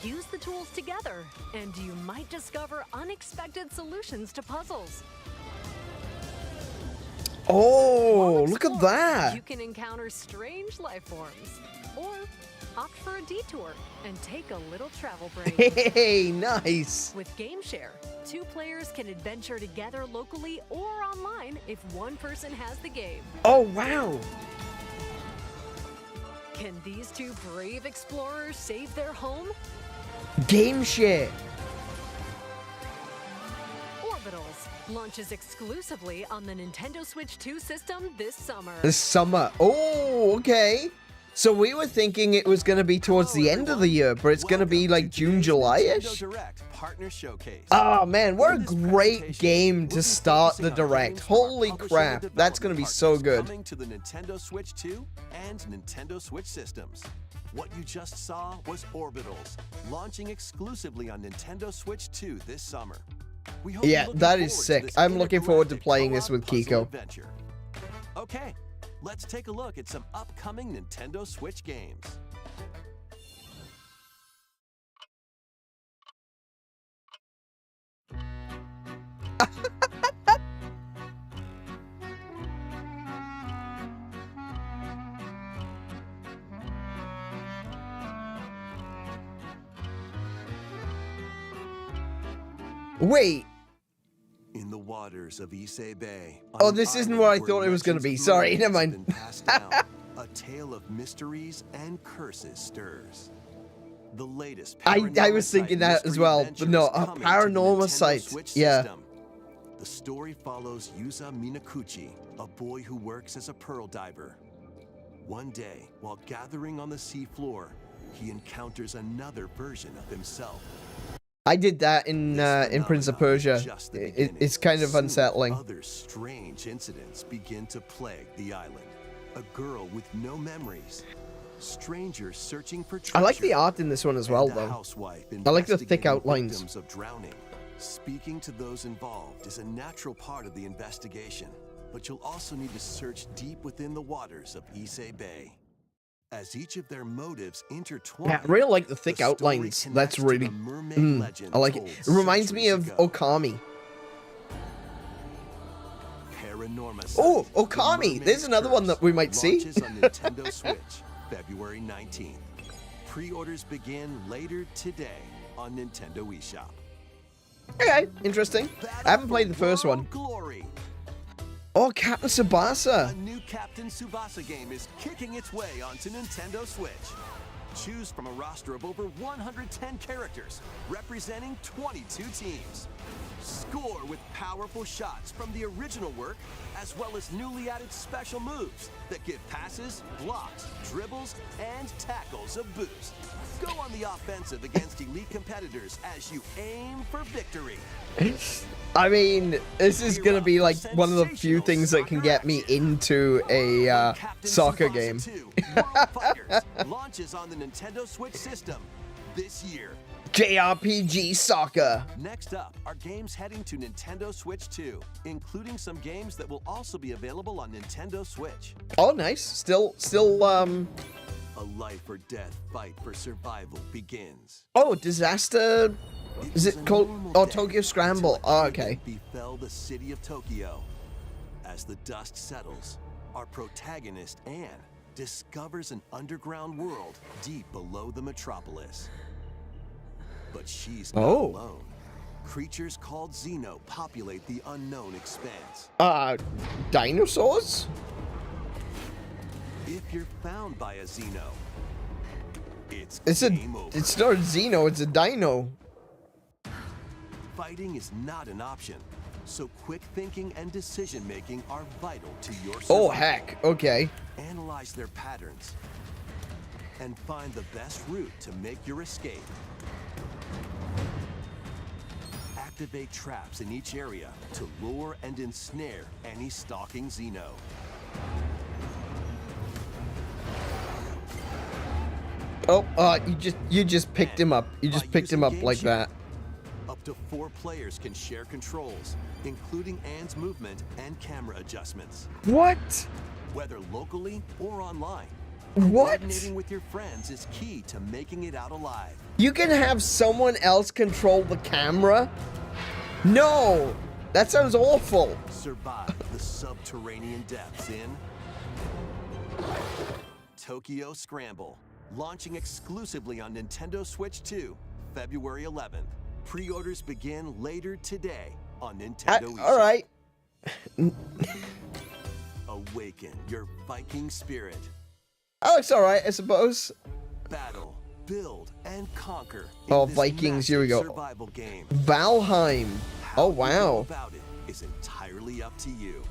Use the tools together, and you might discover unexpected solutions to puzzles. Oh, look at that. You can encounter strange life forms, or opt for a detour and take a little travel break. Hey, nice. With GameShare, two players can adventure together locally or online if one person has the game. Oh, wow. Can these two brave explorers save their home? GameShare. Orbitals launches exclusively on the Nintendo Switch 2 system this summer. This summer. Oh, okay. So we were thinking it was going to be towards the end of the year, but it's going to be like June, July-ish. Oh man, what a great game to start the Direct. Holy crap, that's going to be so good. Coming to the Nintendo Switch 2 and Nintendo Switch systems. What you just saw was Orbitals, launching exclusively on Nintendo Switch 2 this summer. Yeah, that is sick. I'm looking forward to playing this with Kiko. Adventure. Okay, let's take a look at some upcoming Nintendo Switch games. Wait. In the waters of Issei Bay. Oh, this isn't what I thought it was going to be. Sorry, never mind. A tale of mysteries and curses stirs. The latest I was thinking that as well, but no, a paranormal site. Yeah. The story follows Yuza Minakuchi, a boy who works as a pearl diver. One day, while gathering on the seafloor, he encounters another version of himself. I did that in Prince of Persia. It's kind of unsettling. Other strange incidents begin to plague the island. A girl with no memories. Strangers searching for treasure. I like the art in this one as well, though. I like the thick outlines. Victims of drowning. Speaking to those involved is a natural part of the investigation, but you'll also need to search deep within the waters of Issei Bay. As each of their motives intertwine. Yeah, I really like the thick outlines. That's really... I like it. It reminds me of Okami. Oh, Okami! There's another one that we might see. On Nintendo Switch, February 19th. Pre-orders begin later today on Nintendo eShop. Okay, interesting. I haven't played the first one. Glory. Oh, Captain Tsubasa. A new Captain Tsubasa game is kicking its way onto Nintendo Switch. Choose from a roster of over 110 characters, representing 22 teams. Score with powerful shots from the original work, as well as newly added special moves that give passes, blocks, dribbles, and tackles a boost. Go on the offensive against elite competitors as you aim for victory. I mean, this is gonna be like one of the few things that can get me into a soccer game. Launches on the Nintendo Switch system this year. JRPG Soccer. Next up are games heading to Nintendo Switch 2, including some games that will also be available on Nintendo Switch. Oh, nice. Still, A life or death fight for survival begins. Oh, Disaster. Is it called? Oh, Tokyo Scramble. Oh, okay. Befell the city of Tokyo. As the dust settles, our protagonist Anne discovers an underground world deep below the metropolis. But she's not alone. Creatures called Xeno populate the unknown expanse. Dinosaurs? If you're found by a Xeno, it's game over. It's not a Xeno, it's a dino. Fighting is not an option, so quick thinking and decision making are vital to your survival. Oh heck, okay. Analyze their patterns and find the best route to make your escape. Activate traps in each area to lure and ensnare any stalking Xeno. Oh, you just picked him up. You just picked him up like that. Up to 4 players can share controls, including Anne's movement and camera adjustments. What? Whether locally or online. What? Coordinating with your friends is key to making it out alive. You can have someone else control the camera? No! That sounds awful. Survive the subterranean depths in Tokyo Scramble. Launching exclusively on Nintendo Switch 2, February 11th. Pre-orders begin later today on Nintendo eShop. All right. Awaken your Viking spirit. Oh, it's all right, I suppose. Battle, build, and conquer. Oh, Vikings, here we go. Survival game. Valheim. Oh, wow. How you go about it is entirely up to you.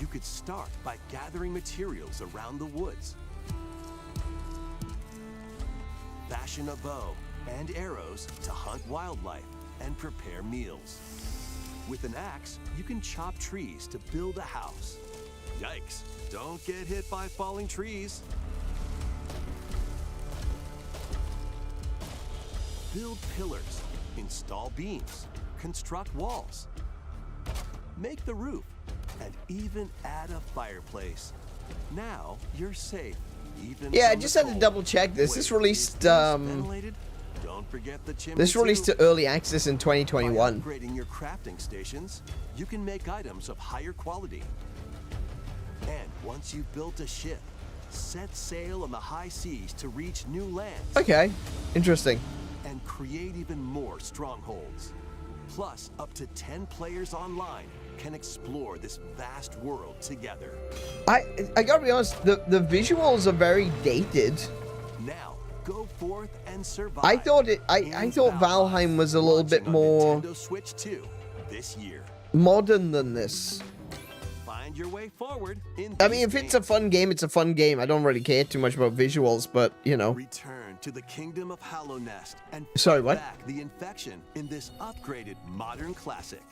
You could start by gathering materials around the woods. fashion a bow and arrows to hunt wildlife and prepare meals. With an axe, you can chop trees to build a house. Yikes, don't get hit by falling trees. Build pillars, install beams, construct walls, make the roof, and even add a fireplace. Now you're safe. Even Yeah, I from just the had to cold. double check this. Wait, This released is this ventilated? Don't forget the chimney this released too. to early access in By 2021. upgrading your crafting stations, you can make items of higher quality. And once you've built a ship, set sail on the high seas to reach new lands Okay, interesting. and create even more strongholds. Plus, up to 10 players online can explore this vast world together. I gotta be honest, the visuals are very dated. Now, go forth and survive. I thought in Valheim was a little bit launching on more Nintendo Switch 2 this year. modern than this. Find your way forward in I mean, these if it's a games. fun game, it's a fun game. I don't really care too much about visuals, but you know. Return to the kingdom of Hollow Nest and Sorry, fight what? back the infection in this upgraded modern classic.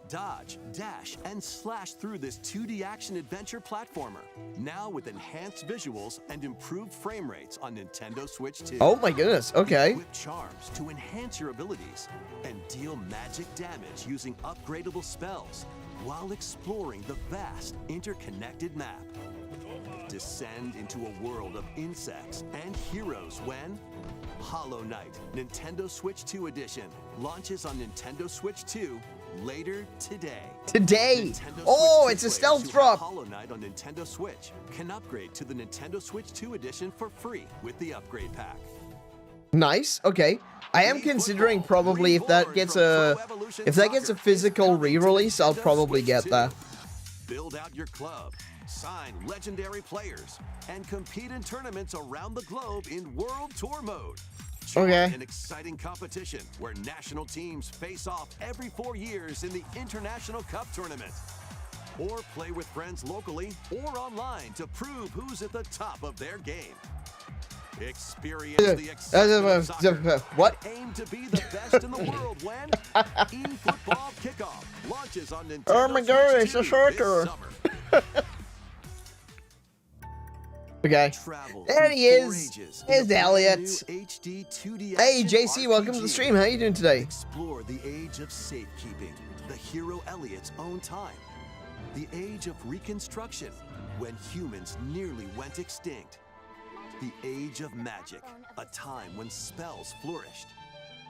Dodge, dash, and slash through this 2D action adventure platformer, now with enhanced visuals and improved frame rates on Nintendo Switch 2. Oh my goodness. Okay. Equip charms to enhance your abilities and deal magic damage using upgradable spells while exploring the vast interconnected map. Descend into a world of insects and heroes when Hollow Knight Nintendo Switch 2 Edition launches on Nintendo Switch 2 later today. Today. Nintendo Oh, Switch it's a 2 stealth players who have drop. Hollow Knight on Nintendo Switch can upgrade to the Nintendo Switch 2 Edition for free with the upgrade pack. Nice. Okay. I am considering probably if that gets a physical re-release, I'll probably get that. Build out your club, sign legendary players, and compete in tournaments around the globe in World Tour mode. Join Okay. an exciting competition where national teams face off every 4 years in the International Cup Tournament. Or play with friends locally or online to prove who's at the top of their game. Experience the excitement of soccer. What? Aim to be the best in the world when eFootball Kickoff launches on Nintendo Oh my Switch goodness, 2 a soccer. this summer. Okay. Travel There through he 4 is. ages in There's the brand Elliot. new HD 2D Hey, action JC, welcome to the RPG. stream. How you doing today? Explore the age of safekeeping, the hero Elliot's own time. The age of reconstruction, when humans nearly went extinct. The age of magic, a time when spells flourished.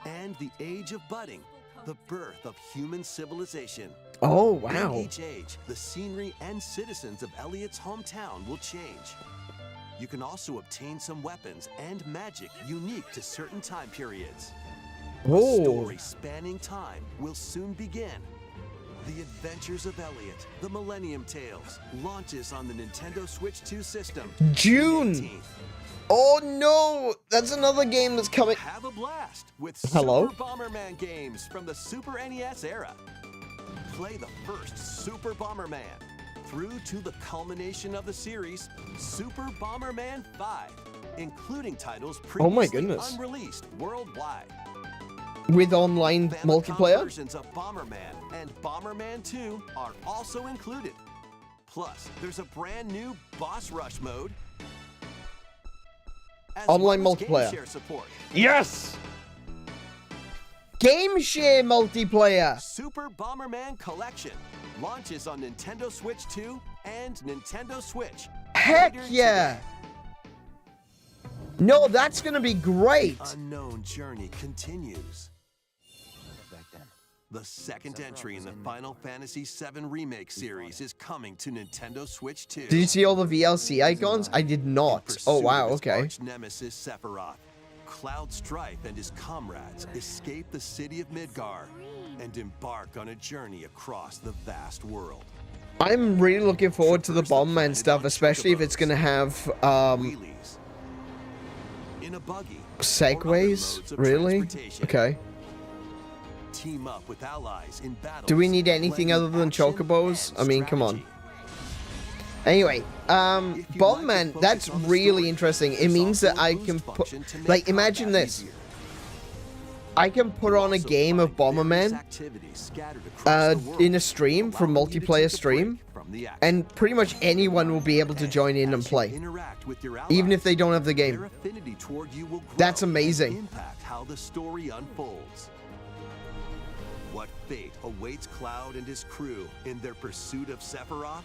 And the age of budding, the birth of human civilization. Oh, In wow. each age, the scenery and citizens of Elliot's hometown will change. You can also obtain some weapons and magic unique to certain time periods. A Oh. story spanning time will soon begin. The Adventures of Elliot, The Millennium Tales, launches on the Nintendo Switch 2 system. June. 18th. Oh no, that's another game that's coming. Have a blast with Hello? Super Bomberman games from the Super NES era. Play the first Super Bomberman through to the culmination of the series, Super Bomberman 5, including titles Oh my previously goodness. unreleased worldwide. With online Famicom multiplayer? versions of Bomberman and Bomberman 2 are also included. Plus, there's a brand new Boss Rush mode. As Online well as game multiplayer. share support. Yes! Game share multiplayer! Super Bomberman Collection launches on Nintendo Switch 2 and Nintendo Switch. Heck later yeah! today. No, that's gonna be great! Unknown journey continues. The second entry in the Final Fantasy VII Remake series is coming to Nintendo Switch 2. Did you see all the VLC icons? I did In not. pursuit Oh wow, of his okay. arch nemesis Sephiroth, Cloud Strife and his comrades escape the city of Midgar and embark on a journey across the vast world. I'm really looking forward to the Traverse the Bomberman planet stuff, on especially if it's chocobos, gonna have wheelies, in a buggy, or other segways. modes of Really? transportation. Okay. Team up with allies in battles, Do we need anything blending other than action chocobos? and I mean, come on. strategy. Anyway, Bomberman, that's really interesting. It means that I can put, like, imagine this. I can put on a game of Bomberman in a stream, from multiplayer stream, and pretty much anyone will be able to join in and play, even if they don't have the game. That's amazing. How the story unfolds. What fate awaits Cloud and his crew in their pursuit of Sephiroth?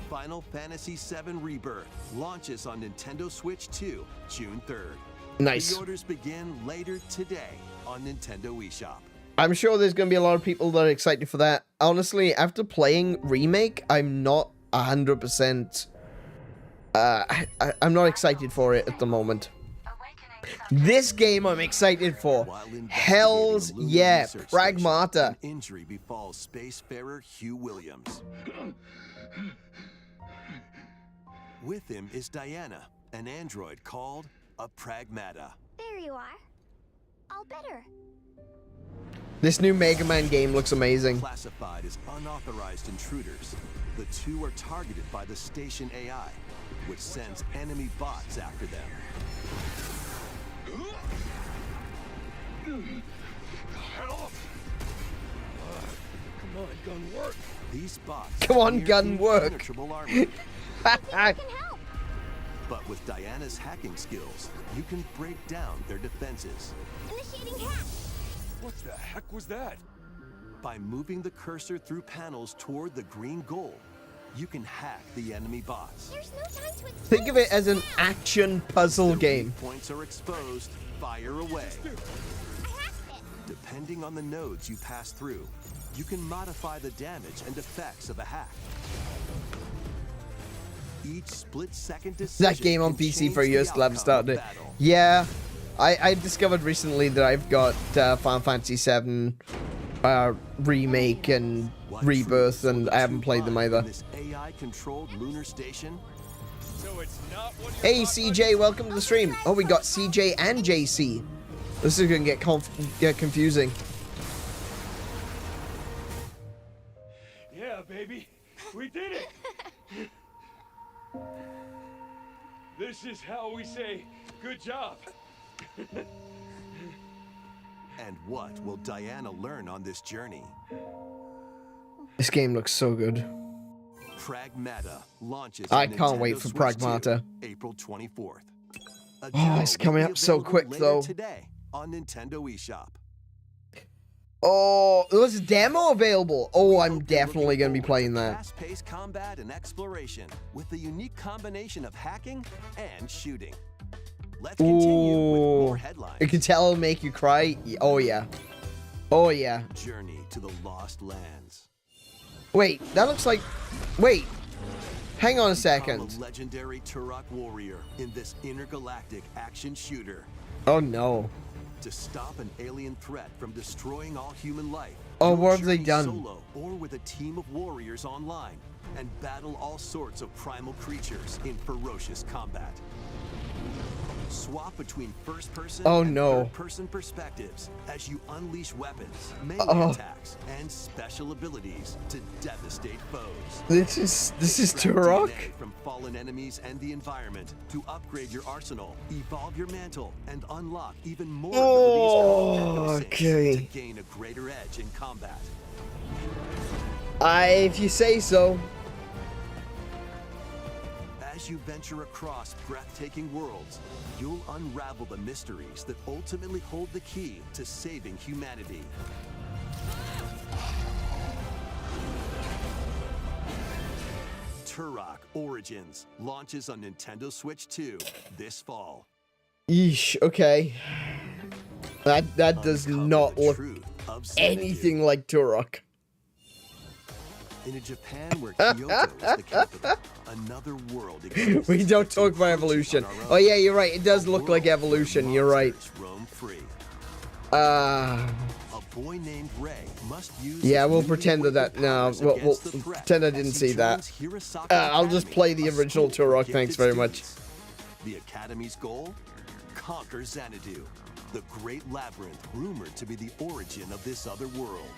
Final Fantasy VII Rebirth launches on Nintendo Switch 2, June 3rd. Nice. Pre-orders begin later today on Nintendo eShop. I'm sure there's going to be a lot of people that are excited for that. Honestly, after playing Remake, I'm not 100%... I'm not excited for it at the moment. This game I'm excited for. Hells yeah, Pragmata. Injury befalls spacefarer 𝗬𝗏. With him is Diana, an android called a Pragmata. There you are. All better. This new Mega Man game looks amazing. Classified as unauthorized intruders, the two are targeted by the station AI, which sends enemy bots after them. Come on, gun work. These bots Come on, appear gun work. impenetrable armor. I can help. But with Diana's hacking skills, you can break down their defenses. Initiating hack. What the heck was that? By moving the cursor through panels toward the green goal, you can hack the enemy bots. There's no time to explain. Think of it as an action puzzle game. Points are exposed, fire away. I hacked it. Depending on the nodes you pass through, you can modify the damage and effects of a hack. Each split-second decision That game on can PC change for the years still haven't outcome of started. battle. Yeah, I discovered recently that I've got Final Fantasy VII Remake and What Rebirth, truths will and the I haven't two played them find either. in this AI-controlled lunar station? So it's not what Hey CJ, welcome to the stream. Oh, we got CJ and JC. This is gonna get confusing. Yeah, baby. We did it. This is how we say good job. And what will Diana learn on this journey? This game looks so good. Pragmata launches I on can't wait Nintendo for Switch Pragmata. 2, April 24th. A Oh, demo it's will coming be up so available quick, later though. Today on Nintendo eShop. Oh, there's a demo available. Oh, I'm definitely gonna be playing that. Fast-paced combat and exploration with a unique combination of hacking and shooting. Let's continue with more Ooh, headlines. it can tell it'll make you cry. Oh yeah. Oh yeah. Journey to the Lost Lands. Wait, that looks like. Wait. Hang on a second. Become a legendary Turok warrior in this intergalactic action shooter. Oh no. To stop an alien threat from destroying all human life. Oh, you'll what have they journey done? Solo or with a team of warriors online and battle all sorts of primal creatures in ferocious combat. Swap between first-person Oh, and no. third-person perspectives as you unleash weapons, melee Oh. attacks, and special abilities to devastate foes. This is Extract Turok. DNA from fallen enemies and the environment to upgrade your arsenal, evolve your mantle, and unlock even more Oh, abilities called okay. to gain a greater edge in combat. If you say so. As you venture across breathtaking worlds, you'll unravel the mysteries that ultimately hold the key to saving humanity. Turok Origins launches on Nintendo Switch 2 this fall. Yeesh. Okay. That does Uncover not the look truth of Xanadu. anything like Turok. In a Japan where Kyoto is the capital, another world exists. We don't talk about evolution. Oh yeah, you're right. It does look like evolution. You're right. Roam free. Uh, A boy named Ray must use Yeah, we'll his pretend that no, powers we'll against the threat pretend I as didn't he see that. joins Hirosaka I'll just play the Academy, original a school Turok. for Thanks gifted very much. students. The Academy's goal? Conquer Xanadu, the great labyrinth rumored to be the origin of this other world.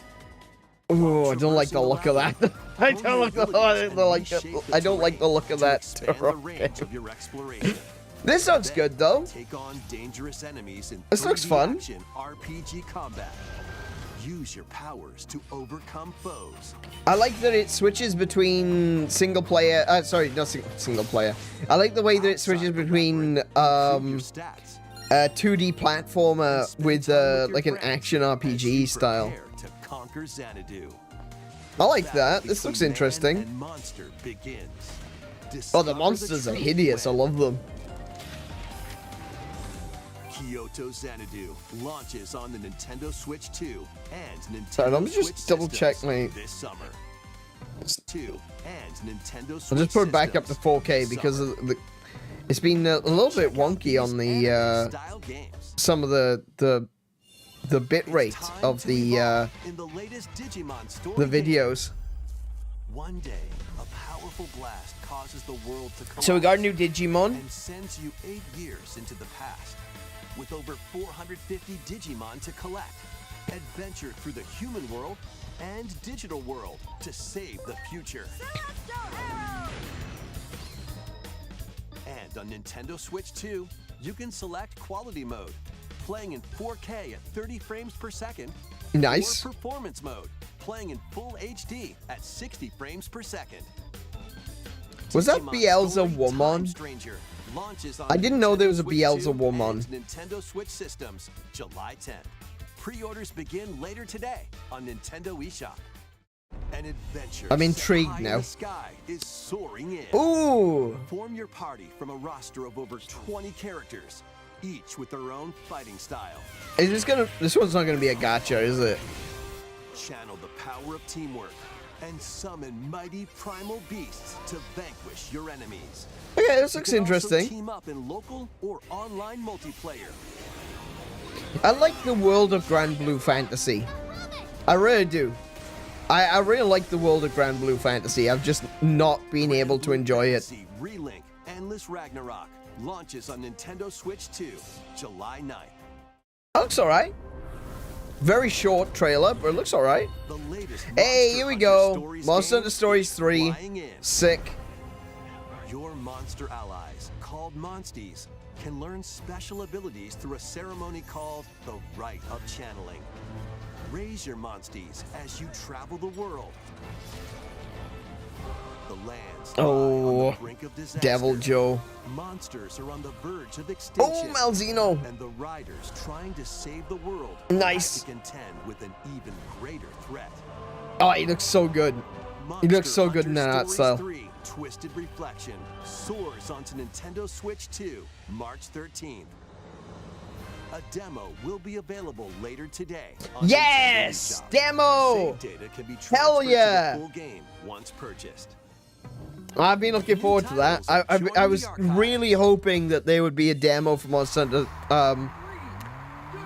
Ooh, I don't like the look of that. I don't like the I don't like the look of that. This looks good though. Take on dangerous enemies in This looks 3D fun. action RPG combat. Use your powers to overcome foes. I like that it switches between single player. Sorry, not single player. I like the way that it switches between Improve your stats. a 2D platformer with like an action As RPG you style. prepare to conquer Xanadu. I like that. Battle This looks between man interesting. and monster begins. Oh, Discover the monsters are true hideous. I way. love them. Kyoto Xanadu launches on the Nintendo Switch 2 and Nintendo Sorry, let me just Switch double check systems my- this summer. 2 and Nintendo Switch I'll just put it back up to systems 4K this because summer. of the. It's been a little bit wonky on the Style games. some of the bit It's rate time of to the evolve in the latest Digimon story game. videos. One day, a powerful blast causes the world to collapse So we got a new Digimon. and sends you 8 years into the past. With over 450 Digimon to collect, adventure through the human world and digital world to save the future. And on Nintendo Switch 2, you can select quality mode, playing in 4K at 30 frames per second. Nice. Or performance mode, playing in full HD at 60 frames per second. Was that Digimon Bielsa Story Time Woman? Stranger launches on I didn't know there was a Nintendo Switch Bielsa 2 Woman. and Nintendo Switch systems, July 10th. Pre-orders begin later today on Nintendo eShop. An adventure I'm set intrigued high in now. the sky is soaring in. Ooh. Form your party from a roster of over 20 characters, each with their own fighting style. Is this gonna? This one's not gonna be a gacha, is it? Channel the power of teamwork and summon mighty primal beasts to vanquish your enemies. Okay, this You looks can also interesting. team up in local or online multiplayer. I like the world of Grand Blue Fantasy. I really do. I really like the world of Grand Blue Fantasy. I've just not been able to enjoy it. Fantasy Relink Endless Ragnarok launches on Nintendo Switch 2, July 9th. It looks alright. Very short trailer, but it looks alright. The latest Hey, here we go. Stories Monster game Hunter Stories is 3. flying in. Sick. Your monster allies, called Monsties, can learn special abilities through a ceremony called the Rite of Channeling. Raise your Monsties as you travel the world. The lands lie on Oh, the brink of disaster. Devil Joe. Monsters are on the verge of Oh, extinction. Malzeno. And the riders trying to save the world Nice. have to contend with an even greater threat. Oh, he looks so good. He looks so good in that art Monster Hunter style. Stories 3 Twisted Reflection soars onto Nintendo Switch 2, March 13th. A demo will be available later today. On Yes! Nintendo eShop. Demo! Save data can be transferred Hell yeah! to the full game once purchased. I've been looking forward to that. I was really hoping that there would be a demo for Monster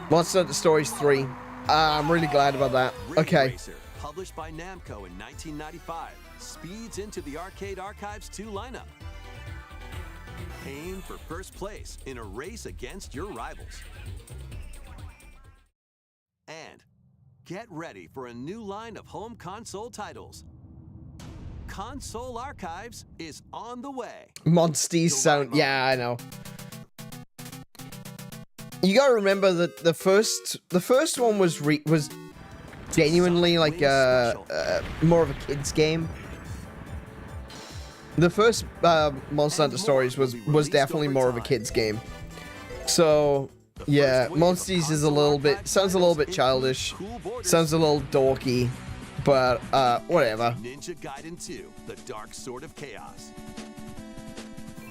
Hunter Stories 3. I'm really glad about that. Ring Okay. Racer, published by Namco in 1995, speeds into the Arcade Archives 2 lineup. Aim for first place in a race against your rivals. And get ready for a new line of home console titles. Console Archives is on the way. Monsties sound. Yeah, I know. You gotta remember that the first one was genuinely like more of a kids game. The first Monster Hunter Stories was definitely more of a kids game. So yeah, Monsties is sounds a little bit childish, sounds a little dorky, but whatever. Ninja Gaiden 2: The Dark Sword of Chaos.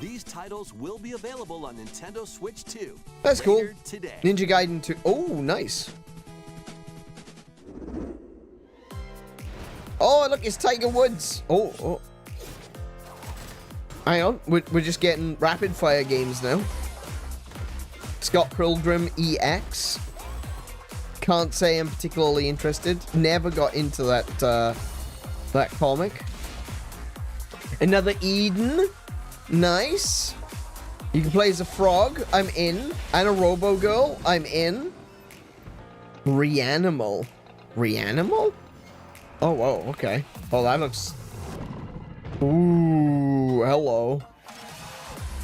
These titles will be available on Nintendo Switch 2. That's cool. later Today. Ninja Gaiden 2. Oh, nice. Oh, look, it's Tiger Woods. Oh. Hang on, we're just getting rapid fire games now. Scott Pilgrim EX. Can't say I'm particularly interested. Never got into that comic. Another Eden. Nice. You can play as a frog. I'm in. And a Robo Girl. I'm in. Reanimal. Reanimal? Oh, whoa, okay. Oh, that looks... Ooh, hello.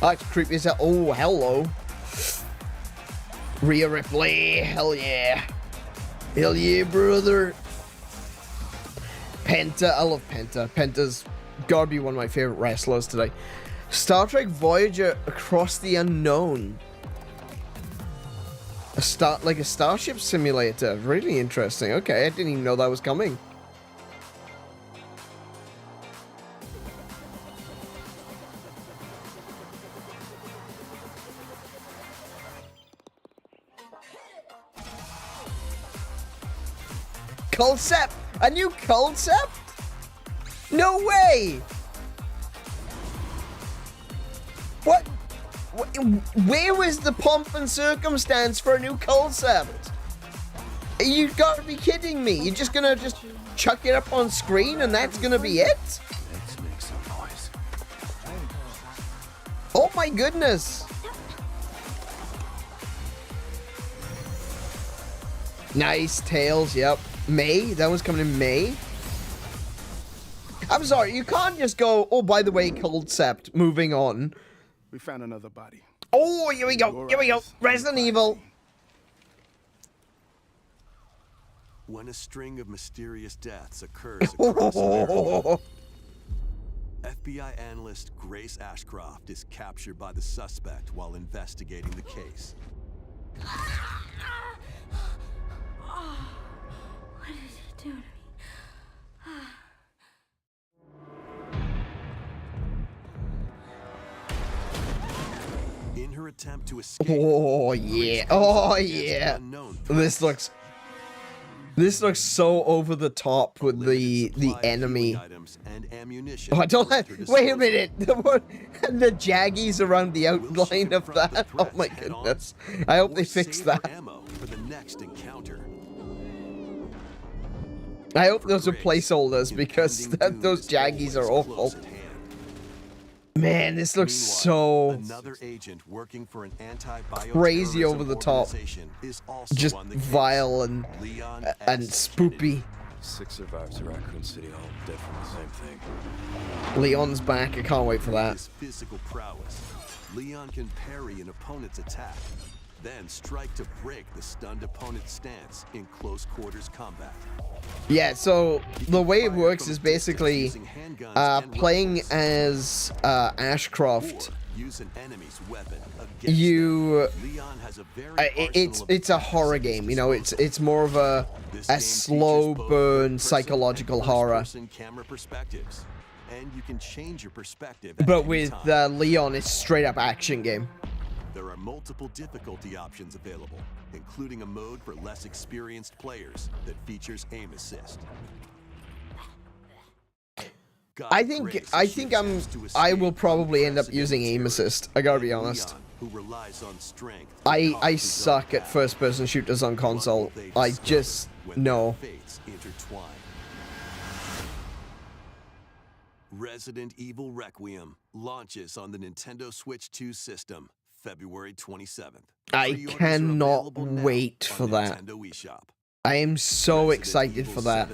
That's creepy as hell. Oh, hello. Rhea Ripley, hell yeah. Hell yeah, brother. Penta, I love Penta. Penta's gotta be one of my favorite wrestlers today. Star Trek Voyager Across the Unknown. Like a starship simulator. Really interesting. Okay, I didn't even know that was coming. Concept! A new concept? No way! What? Where was the pomp and circumstance for a new concept? You gotta be kidding me. You're just gonna chuck it up on screen and that's gonna be it? Let's make some noise. Oh my goodness. Nice, Tails, yep. May, that one's coming in May. I'm sorry, you can't just go, oh, by the way, concept, moving on. We found another body. Oh, here we go, here we go. Resident Evil. When a string of mysterious deaths occurs across America, FBI analyst Grace Ashcroft is captured by the suspect while investigating the case. What did it do to me? In her attempt to escape, Oh yeah, oh yeah. This looks so over the top with the enemy. Oh, I don't. Wait a minute. The jaggies around the outline of that. Oh my goodness. I hope they fix that. For the next encounter. I hope those are placeholders because those jaggies are awful. Man, this looks so Another agent working for an crazy over the top. Just on the vile and spoopy. 6 survivors of Raccoon City, all dead from the same thing. Leon's back. I can't wait for that. His physical prowess, Leon can parry an opponent's attack, then strike to break the stunned opponent's stance in close quarters combat. Yeah, so the way it works is basically playing as Ashcroft. Use an enemy's weapon against You, Leon has a very it's a horror game. You know, it's more of a slow burn psychological horror. Camera perspectives, and you can change your perspective. But with Leon, it's straight up action game. There are multiple difficulty options available, including a mode for less experienced players that features aim assist. I will probably end up using aim assist. I gotta be honest. Who relies on strength. I suck at first person shooters on console. I just know. Resident Evil Requiem launches on the Nintendo Switch 2 system February 27th. I cannot wait for that. I am so excited for that.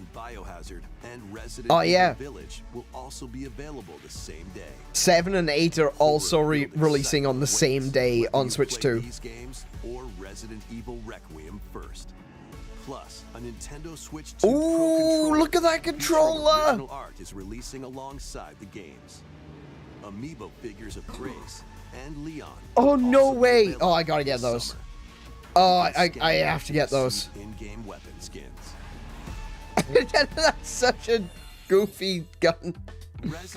Oh yeah. Village will also be available the same day. 7 and 8 are also releasing on the same day on Switch 2. These games or Resident Evil Requiem first. Plus, a Nintendo Switch 2 Ooh, look at that controller! Original art is releasing alongside the games. Amiibo figures of Grace and Leon. Oh no way! Oh, I gotta get those. Oh, I have to get those. In-game weapon skins. That's such a goofy gun.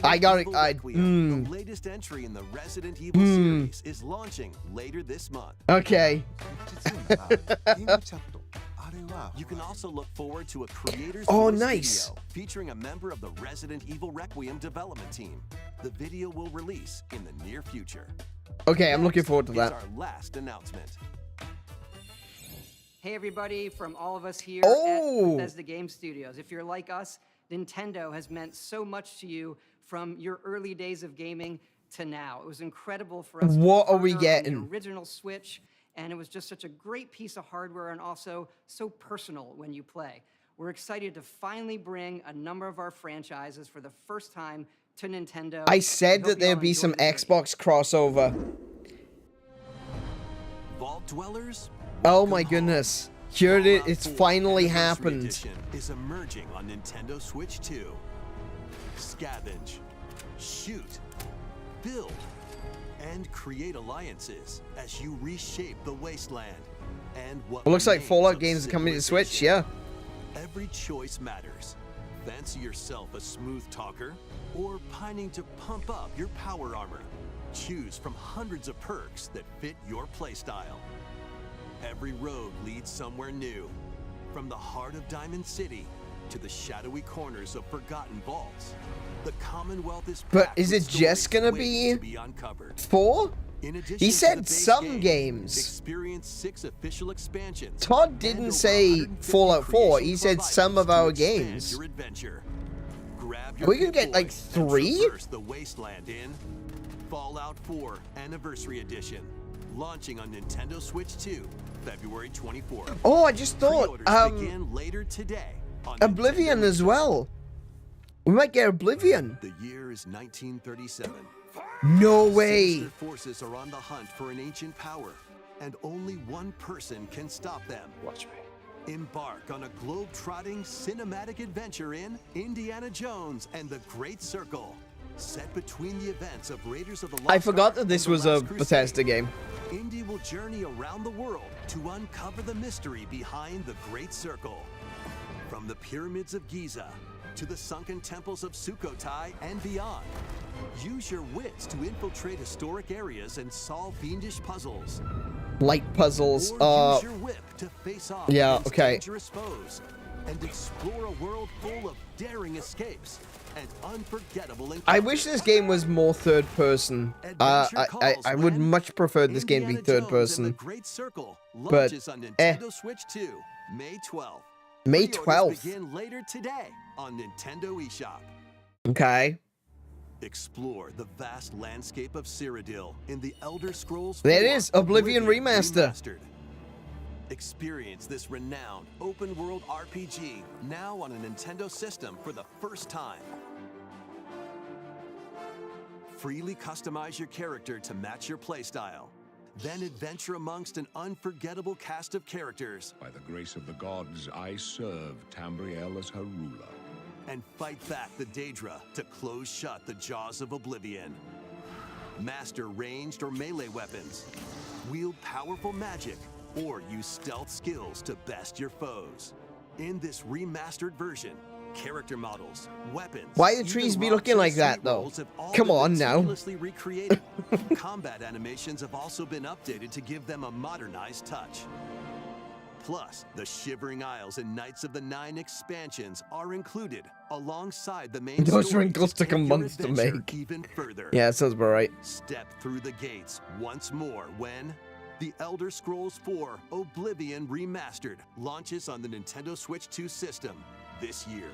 I got it. The latest entry in the Resident Evil series is launching later this month. Okay. You can also look forward to a creator's nice video featuring a member of the Resident Evil Requiem development team. The video will release in the near future. Okay, I'm looking forward to that. Our last announcement. Hey everybody, from all of us here Oh. at Bethesda Game Studios. If you're like us, Nintendo has meant so much to you from your early days of gaming to now. It was incredible for us. What are we partner on the getting? original Switch, and it was just such a great piece of hardware and also so personal when you play. we're excited to finally bring a number of our franchises for the first time to Nintendo. I said We hope that there'd y'all be enjoy some the game. Xbox crossover. Vault Dwellers. Oh my welcome home. goodness. Here it is. Fallout It's 4 finally Anniversary happened. Edition is emerging on Nintendo Switch 2. Scavenge, shoot, build, and create alliances as you reshape the wasteland. And what It looks like remains Fallout of games are coming to Switch, civilization. yeah. Every choice matters. Fancy yourself a smooth talker or pining to pump up your power armor. Choose from hundreds of perks that fit your playstyle. Every road leads somewhere new. From the heart of Diamond City to the shadowy corners of forgotten vaults. The Commonwealth is But packed is with it just stories gonna waiting be to uncovered. 4? In addition He to said the base some game, games. Experience 6 official expansions. Todd and didn't over say 150 Fallout 4. Creation He said Club some of items to our expand games. your adventure. Grab your We can Pip get, like, Boy and 3? traverse the wasteland in Fallout 4 Anniversary Edition, launching on Nintendo Switch 2, February 24th. Oh, I just thought, Pre-orders begin later today on Oblivion Nintendo as well. We might get Oblivion. The year is 1937. No way. Sinister forces are on the hunt for an ancient power, and only one person can stop them. Watch me. Embark on a globe-trotting cinematic adventure in Indiana Jones and the Great Circle. Set between the events of Raiders of the Lost I forgot Ark that this and the was a Last Crusade, Bethesda game. Indy will journey around the world to uncover the mystery behind the Great Circle. From the pyramids of Giza to the sunken temples of Sukhothai and beyond. Use your wits to infiltrate historic areas and solve fiendish puzzles. Light puzzles. Or use your whip to face off yeah, against okay. dangerous foes and explore a world full of daring escapes and unforgettable encounters. I wish this game was more third person. I would much prefer this game to be Indiana third Jones and the person. Great Circle But, launches on Nintendo Switch 2, May 12th. May Pre-orders 12th. begin later today on Nintendo eShop. Okay. Explore the vast landscape of Cyrodiil in the Elder Scrolls There it 4 is, Oblivion Remaster. Remastered. Experience this renowned open-world RPG now on a Nintendo system for the first time. Freely customize your character to match your playstyle. Then adventure amongst an unforgettable cast of characters By the grace of the gods, I serve Tambriel as her ruler. and fight back the Daedra to close shut the jaws of Oblivion. Master ranged or melee weapons, wield powerful magic, or use stealth skills to best your foes. In this remastered version, character models, weapons, Why the even trees be rocks looking and like that, sweet though? rolls have all Come been on now. meticulously recreated. Combat animations have also been updated to give them a modernized touch. Plus, the Shivering Isles and Knights of the Nine expansions are included alongside the main Those story wrinkles took a take your month to adventure make. even further. Yeah, that sounds about right. Step through the gates once more when The Elder Scrolls 4 Oblivion Remastered launches on the Nintendo Switch 2 system this year.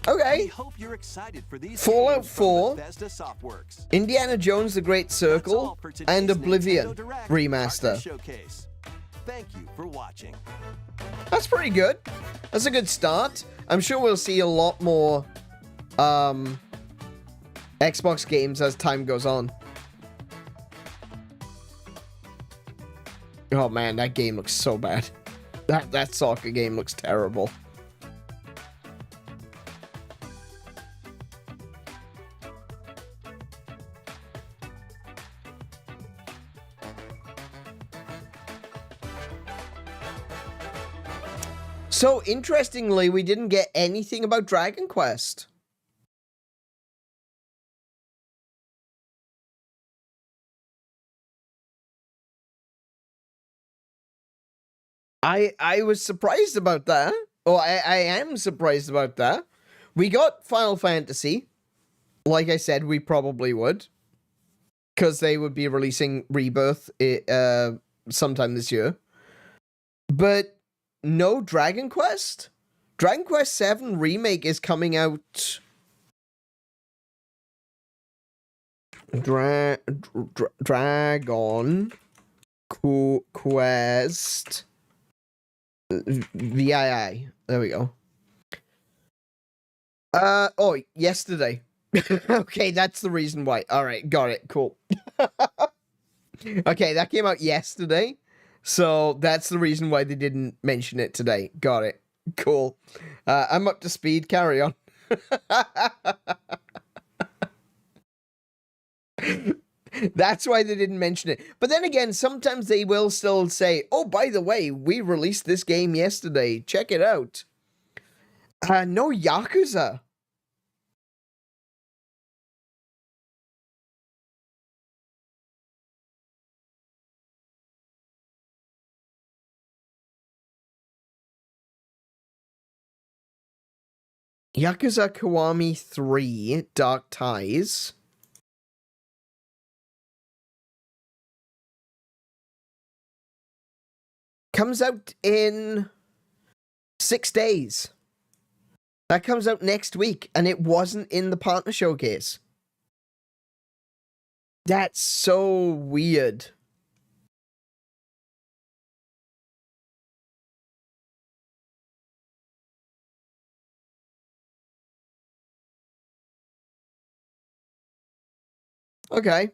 We Okay. hope you're excited for these Fallout games from 4, Bethesda Softworks. Indiana Jones The Great That's all Circle, for today's and Oblivion Nintendo Direct Partner Remaster. Showcase. Thank you for watching. That's pretty good. That's a good start. I'm sure we'll see a lot more Xbox games as time goes on. Oh man, that game looks so bad. That soccer game looks terrible. So, interestingly, we didn't get anything about Dragon Quest. I was surprised about that. Or I am surprised about that. We got Final Fantasy. Like I said, we probably would. Because they would be releasing Rebirth sometime this year. But no Dragon Quest? Dragon Quest 7 Remake is coming out... Dragon Quest VII. There we go. Oh, yesterday. Okay, that's the reason why. All right, got it. Cool. Okay, that came out yesterday. So that's the reason why they didn't mention it today. Got it. Cool. I'm up to speed. Carry on. That's why they didn't mention it. But then again, sometimes they will still say, oh, by the way, we released this game yesterday. Check it out. No Yakuza. Yakuza Kiwami 3 Dark Ties. Comes out in 6 days. That comes out next week, and it wasn't in the partner showcase. That's so weird. Okay.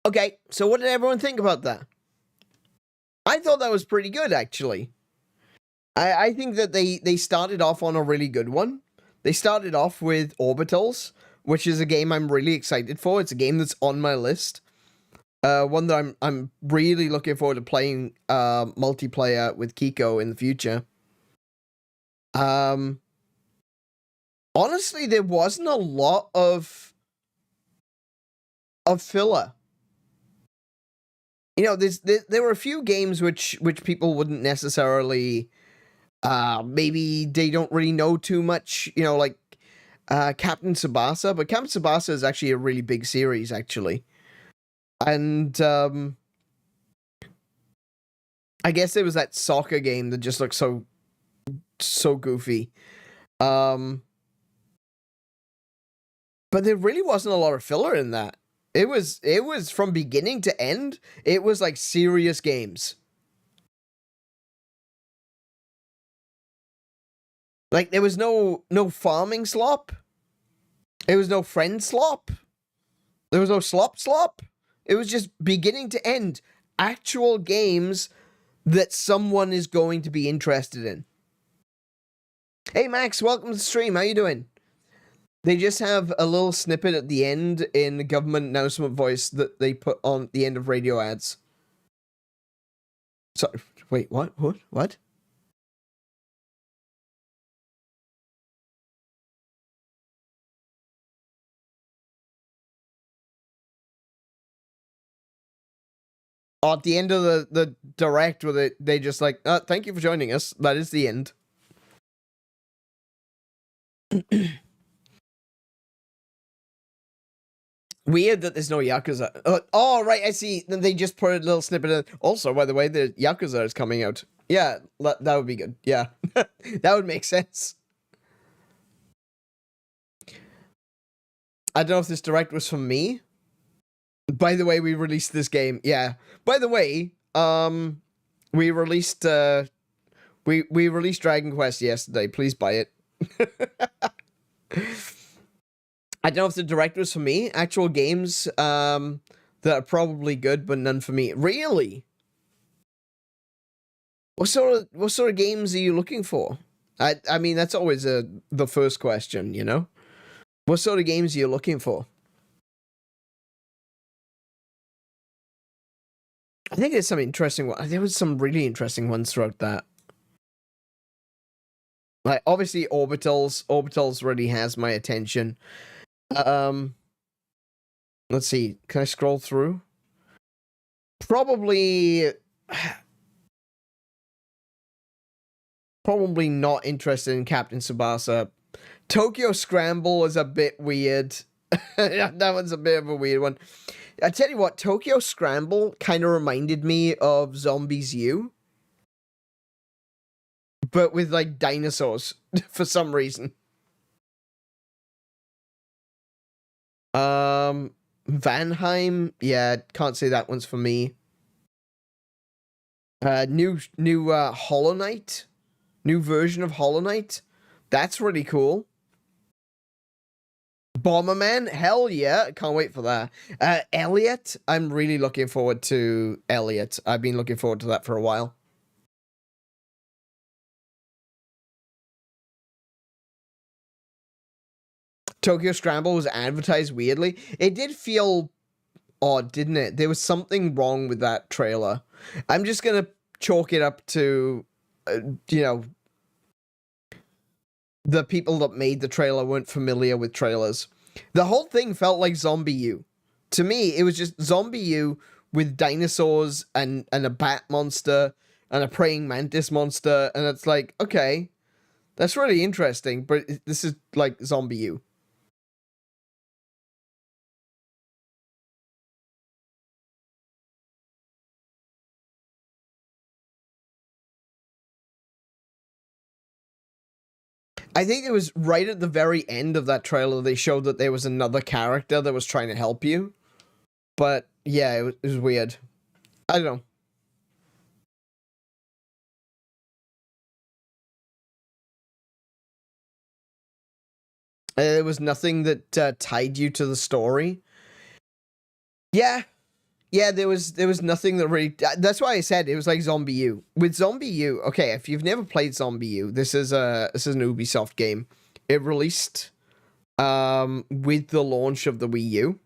Okay, so what did everyone think about that? I thought that was pretty good, actually. I think that they started off on a really good one. They started off with Orbitals, which is a game I'm really excited for. It's a game that's on my list. One that I'm really looking forward to playing multiplayer with Kiko in the future. Honestly, there wasn't a lot of filler. You know, there were a few games which people wouldn't necessarily, maybe they don't really know too much, you know, like Captain Tsubasa, but Captain Tsubasa is actually a really big series, actually. And I guess there was that soccer game that just looked so goofy. But there really wasn't a lot of filler in that. It was from beginning to end, it was like serious games. Like there was no farming slop. There was no friend slop. There was no slop. It was just beginning to end actual games that someone is going to be interested in. Hey Max, welcome to the stream. How you doing? They just have a little snippet at the end in the government announcement voice that they put on the end of radio ads. So, wait, what? What? Oh, at the end of the direct with it, they just like, thank you for joining us. That is the end. Weird that there's no Yakuza. Oh, right, I see. Then they just put a little snippet in. Also, by the way, the Yakuza is coming out. Yeah, that would be good. Yeah, that would make sense. I don't know if this direct was from me. By the way, we released this game. Yeah. By the way, we released we released Dragon Quest yesterday. Please buy it. I don't know if the direct was for me. Actual games that are probably good, but none for me. Really? What sort of games are you looking for? I mean, that's always the first question, you know? What sort of games are you looking for? I think there's some interesting ones. There was some really interesting ones throughout that. Like, obviously, Orbitals. Orbitals really has my attention. Let's see. Can I scroll through? Probably not interested in Captain Tsubasa. Tokyo Scramble is a bit weird. That one's a bit of a weird one. I tell you what, Tokyo Scramble kind of reminded me of Zombies U. but with like dinosaurs for some reason. Valheim, yeah, can't say that one's for me. New Hollow Knight, new version of Hollow Knight. That's really cool. Bomberman, hell yeah, can't wait for that. Elliot, I'm really looking forward to Elliot. I've been looking forward to that for a while. Tokyo Scramble was advertised weirdly. It did feel odd, didn't it? There was something wrong with that trailer. I'm just gonna chalk it up to, you know, the people that made the trailer weren't familiar with trailers. The whole thing felt like Zombie U. To me, it was just Zombie U with dinosaurs and a bat monster and a praying mantis monster, and it's like, okay, that's really interesting, but this is like Zombie U. I think it was right at the very end of that trailer they showed that there was another character that was trying to help you. But yeah, it was weird. I don't know. There was nothing that tied you to the story. Yeah. Yeah, there was nothing that really... That's why I said it was like Zombie U. With Zombie U, okay, if you've never played Zombie U, this is an Ubisoft game. It released with the launch of the Wii U.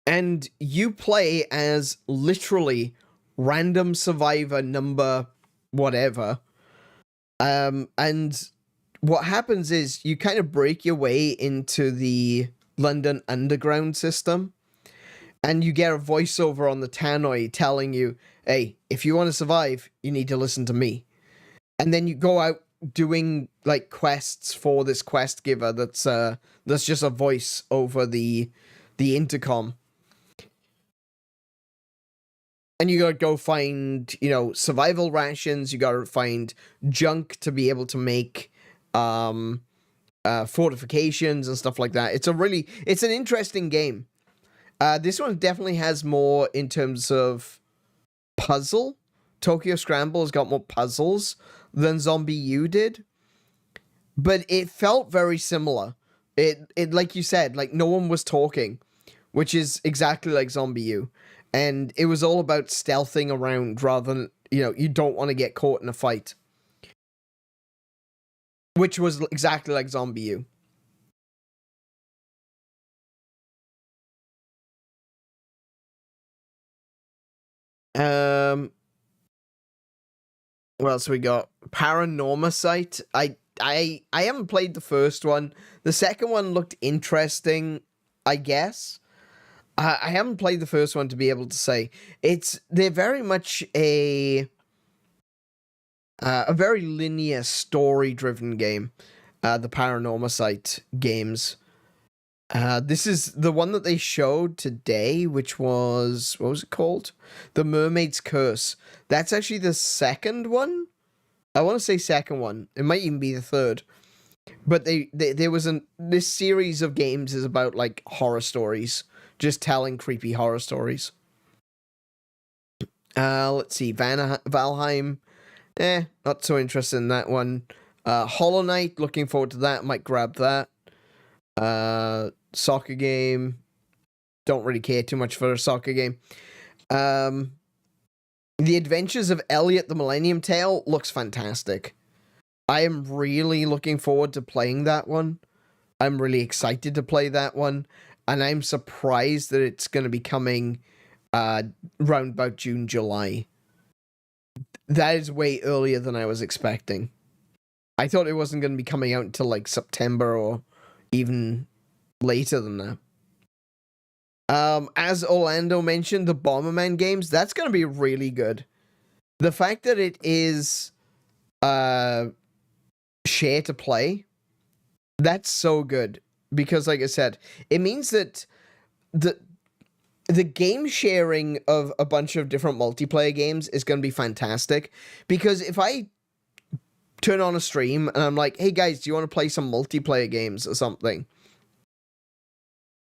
And you play as literally random survivor number whatever. And what happens is you kind of break your way into the London Underground system. And you get a voiceover on the tannoy telling you, hey, if you want to survive, you need to listen to me. And then you go out doing like quests for this quest giver that's just a voice over the intercom. And you gotta go find, you know, survival rations, you gotta find junk to be able to make fortifications and stuff like that. It's an interesting game. This one definitely has more in terms of puzzle. Tokyo Scramble has got more puzzles than Zombie U did. But it felt very similar. It like you said, like no one was talking, which is exactly like Zombie U. And it was all about stealthing around rather than, you know, you don't want to get caught in a fight. Which was exactly like Zombie U. What else we got? 𝗏𝗏. I haven't played the first one. The second one looked interesting, I guess. I haven't played the first one to be able to say. They're very much a very linear story-driven game. The 𝗏𝗏 games. This is the one that they showed today, which was, what was it called? The Mermaid's Curse. That's actually the second one? I want to say second one. It might even be the third. But there was this series of games is about, like, horror stories. Just telling creepy horror stories. Let's see. Valheim. Not so interested in that one. Hollow Knight. Looking forward to that. Might grab that. Soccer game. Don't really care too much for a soccer game. The Adventures of Elliot the Millennium Tale looks fantastic. I am really looking forward to playing that one. I'm really excited to play that one. And I'm surprised that it's going to be coming round about June, July. That is way earlier than I was expecting. I thought it wasn't going to be coming out until like September or even later than that. As Orlando mentioned, the Bomberman games, that's going to be really good. The fact that it is share to play, that's so good. Because, like I said, it means that the game sharing of a bunch of different multiplayer games is going to be fantastic. Because if I turn on a stream and I'm like, hey guys, do you want to play some multiplayer games or something?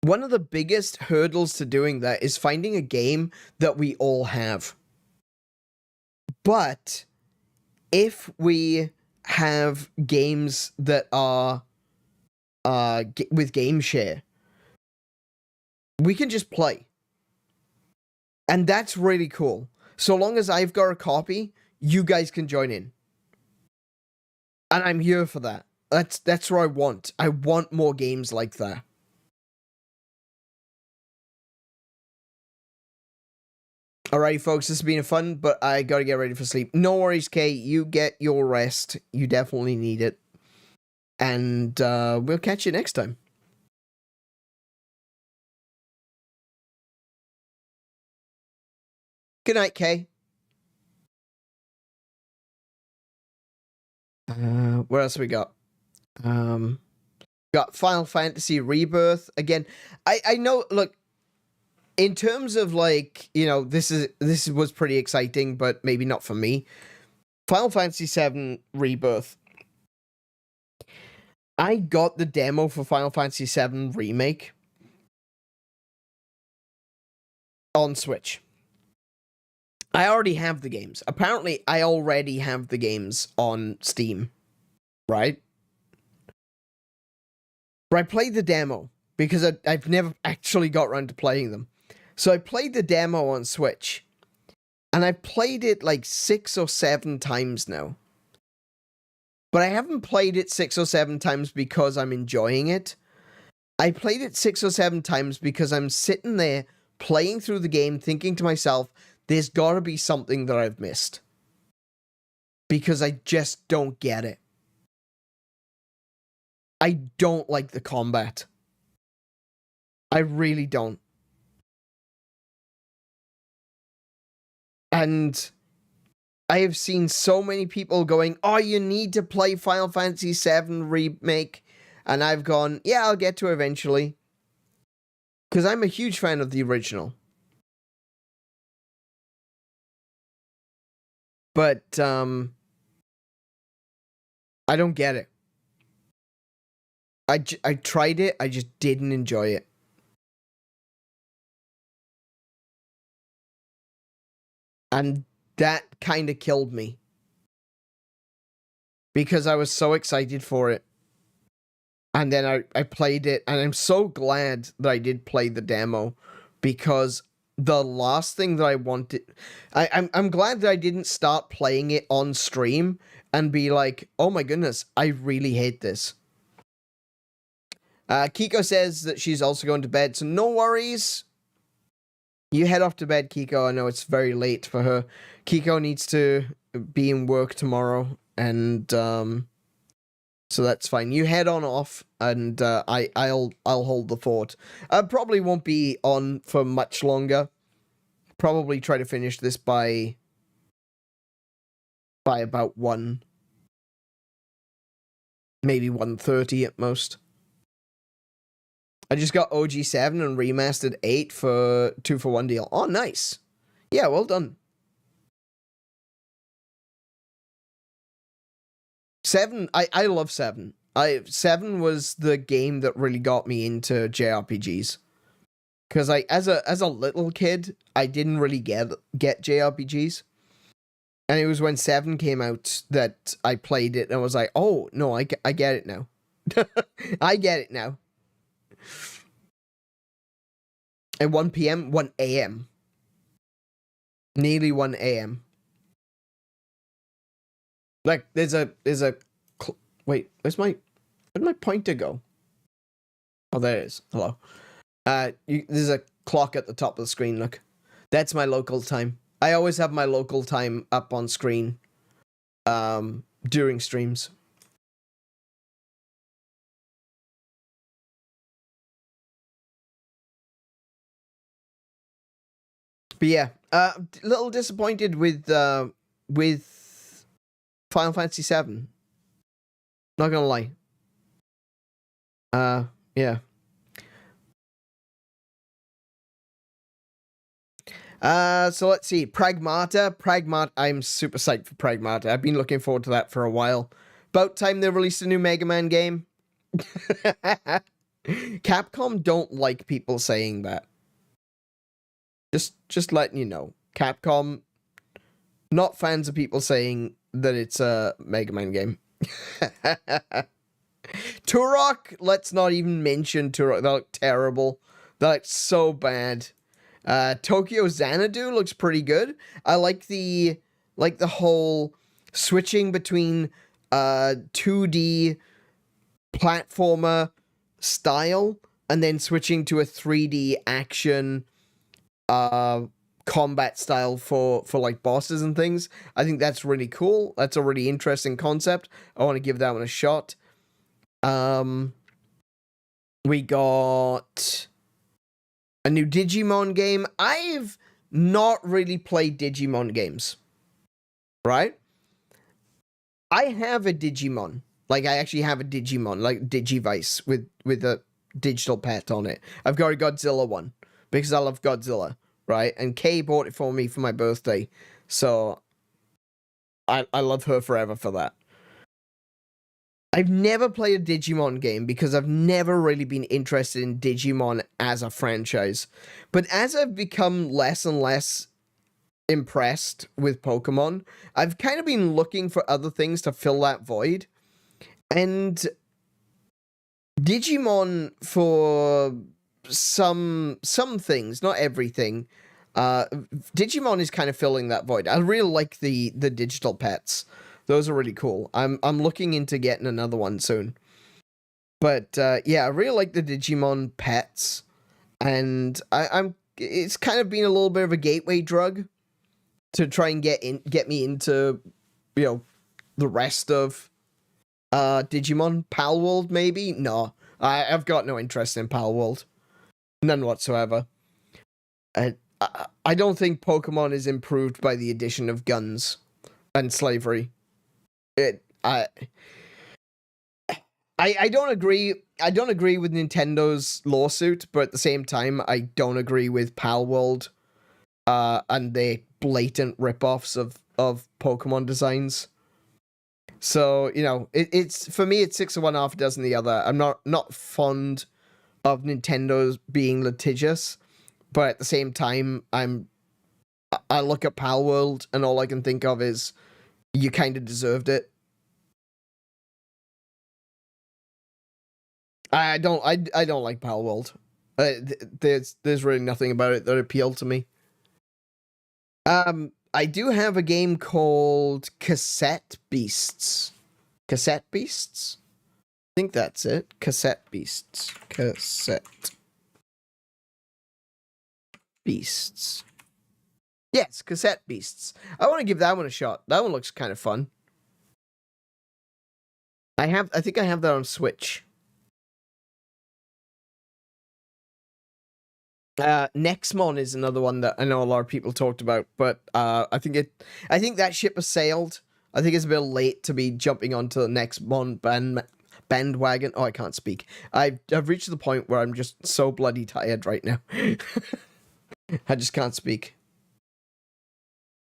One of the biggest hurdles to doing that is finding a game that we all have. But if we have games that are with game share, we can just play. And that's really cool. So long as I've got a copy, you guys can join in. And I'm here for that. That's what I want. I want more games like that. Alrighty, folks, this has been fun, but I gotta get ready for sleep. No worries, Kay. You get your rest. You definitely need it. And we'll catch you next time. Good night, Kay. What else we got? Got Final Fantasy Rebirth. Again, I know, look, in terms of, like, you know, this was pretty exciting, but maybe not for me. Final Fantasy VII Rebirth. I got the demo for Final Fantasy VII Remake on Switch. I already have the games. Apparently, I already have the games on Steam. Right? But I played the demo because I've never actually got around to playing them. So I played the demo on Switch. And I played it like 6 or 7 times now. But I haven't played it 6 or 7 times because I'm enjoying it. I played it 6 or 7 times because I'm sitting there playing through the game thinking to myself, there's got to be something that I've missed. Because I just don't get it. I don't like the combat. I really don't. And I have seen so many people going, oh, you need to play Final Fantasy VII Remake. And I've gone, yeah, I'll get to it eventually. Because I'm a huge fan of the original. But, I don't get it. I tried it, I just didn't enjoy it. And that kind of killed me. Because I was so excited for it. And then I played it, and I'm so glad that I did play the demo. Because the last thing that I wanted... I'm glad that I didn't start playing it on stream and be like, oh my goodness, I really hate this. Kiko says that she's also going to bed, so no worries. You head off to bed, Kiko. I know it's very late for her. Kiko needs to be in work tomorrow, and so that's fine. You head on off, and I'll hold the fort. I probably won't be on for much longer. Probably try to finish this by about 1, maybe 1:30 at most. I just got OG7 and Remastered 8 for 2-for-1 deal. Oh, nice. Yeah, well done. 7, I love 7. 7 was the game that really got me into JRPGs. Because as a little kid, I didn't really get JRPGs. And it was when 7 came out that I played it and I was like, oh, no, I get it now. I get it now. At 1 p.m., 1 a.m. Nearly 1 a.m. Like, there's a wait, where'd my pointer go? Oh, there it is. Hello. There's a clock at the top of the screen, look. That's my local time. I always have my local time up on screen during streams. But yeah, a little disappointed with Final Fantasy VII. Not gonna lie. Yeah. So let's see. Pragmata. I'm super psyched for Pragmata. I've been looking forward to that for a while. About time they released a new Mega Man game. Capcom don't like people saying that. Just letting you know. Capcom, not fans of people saying that it's a Mega Man game. Turok, let's not even mention Turok. That looked terrible. That looked so bad. Tokyo Xanadu looks pretty good. I like the whole switching between 2D platformer style and then switching to a 3D action combat style for like bosses and things. I think that's really cool. That's a really interesting concept. I want to give that one a shot. We got a new Digimon game. I've not really played Digimon games, right? I have a Digimon. Like, I actually have a Digimon, like Digivice with a digital pet on it. I've got a Godzilla one because I love Godzilla, right? And Kay bought it for me for my birthday, so I love her forever for that. I've never played a Digimon game because I've never really been interested in Digimon as a franchise. But as I've become less and less impressed with Pokemon, I've kind of been looking for other things to fill that void. And Digimon, for some things, not everything, Digimon is kind of filling that void. I really like the digital pets. Those are really cool. I'm looking into getting another one soon. But yeah, I really like the Digimon pets, and it's kind of been a little bit of a gateway drug to try and get me into, you know, the rest of Digimon. Palworld maybe? No, I've got no interest in Palworld, none whatsoever. I don't think Pokemon is improved by the addition of guns and slavery. I don't agree. I don't agree with Nintendo's lawsuit, but at the same time, I don't agree with Palworld and their blatant ripoffs of Pokemon designs. So, you know, it's for me, it's 6 of one, half a dozen the other. I'm not fond of Nintendo's being litigious, but at the same time, I look at Palworld and all I can think of is, you kind of deserved it. I don't like Palworld. There's really nothing about it that appealed to me. I do have a game called Cassette Beasts. Cassette Beasts? I think that's it. Cassette Beasts. Cassette Beasts. Yes, Cassette Beasts. I want to give that one a shot. That one looks kind of fun. I think I have that on Switch. Nexmon is another one that I know a lot of people talked about, but I think that ship has sailed. I think it's a bit late to be jumping onto the Nexmon bandwagon. Oh, I can't speak. I've reached the point where I'm just so bloody tired right now. I just can't speak.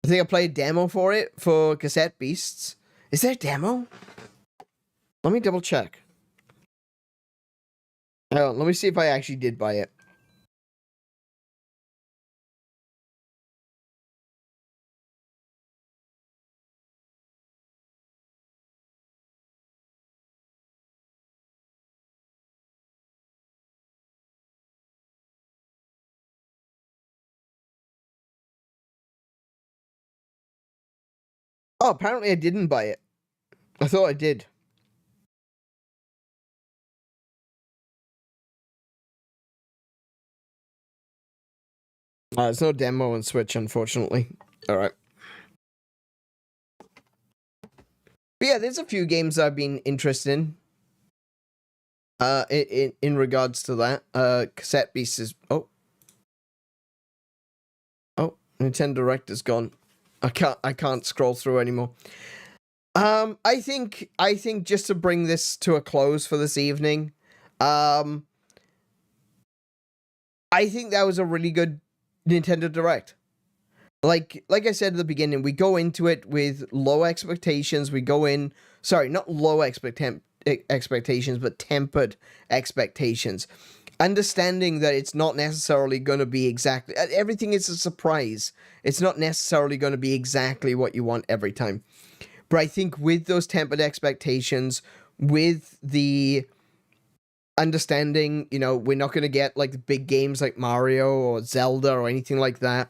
I think I played a demo for it, for Cassette Beasts. Is there a demo? Let me double check. Let me see if I actually did buy it. Oh, apparently I didn't buy it. I thought I did. There's no demo on Switch, unfortunately. Alright. But yeah, there's a few games I've been interested in regards to that. Cassette Beasts is... Oh, Nintendo Direct is gone. I can't scroll through anymore. I think just to bring this to a close for this evening, I think that was a really good Nintendo Direct. like I said at the beginning, we go into it with low expectations. We go in, sorry, not low expectations, but tempered expectations. Understanding that it's not necessarily going to be exactly, everything is a surprise. It's not necessarily going to be exactly what you want every time. But I think with those tempered expectations, with the understanding, you know, we're not going to get like the big games like Mario or Zelda or anything like that.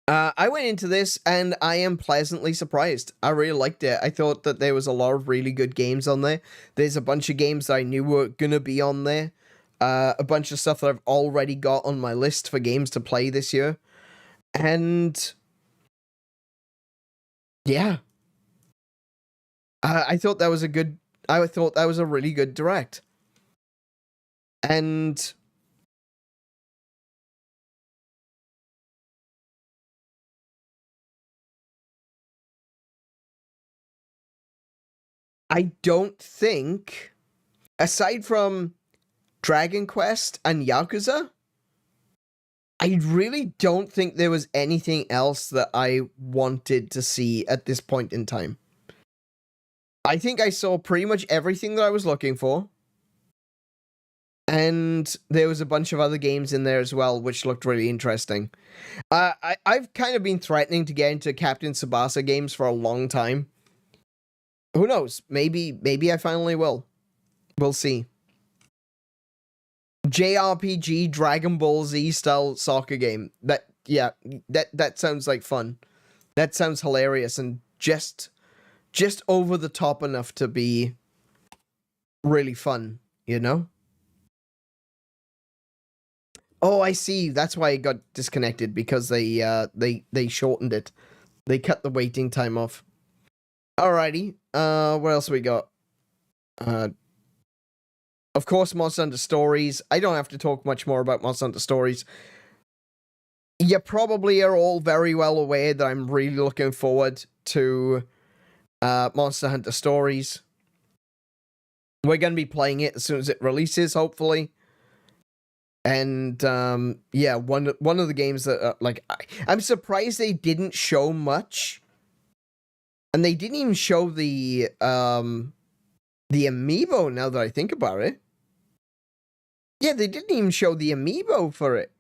I went into this and I am pleasantly surprised. I really liked it. I thought that there was a lot of really good games on there. There's a bunch of games that I knew were going to be on there. A bunch of stuff that I've already got on my list for games to play this year. And yeah. I thought that was a really good direct. And I don't think, aside from Dragon Quest and Yakuza, I really don't think there was anything else that I wanted to see at this point in time. I think I saw pretty much everything that I was looking for. And there was a bunch of other games in there as well, which looked really interesting. I've kind of been threatening to get into Captain Tsubasa games for a long time. Who knows? Maybe I finally will. We'll see. JRPG Dragon Ball Z style soccer game. That sounds like fun. That sounds hilarious and just over the top enough to be really fun, you know? Oh, I see. That's why it got disconnected, because they shortened it. They cut the waiting time off. Alrighty. What else we got? Of course, Monster Hunter Stories. I don't have to talk much more about Monster Hunter Stories. You probably are all very well aware that I'm really looking forward to Monster Hunter Stories. We're going to be playing it as soon as it releases, hopefully. And, yeah, one of the games that, I'm surprised they didn't show much. And they didn't even show the amiibo, now that I think about it. Yeah, they didn't even show the amiibo for it.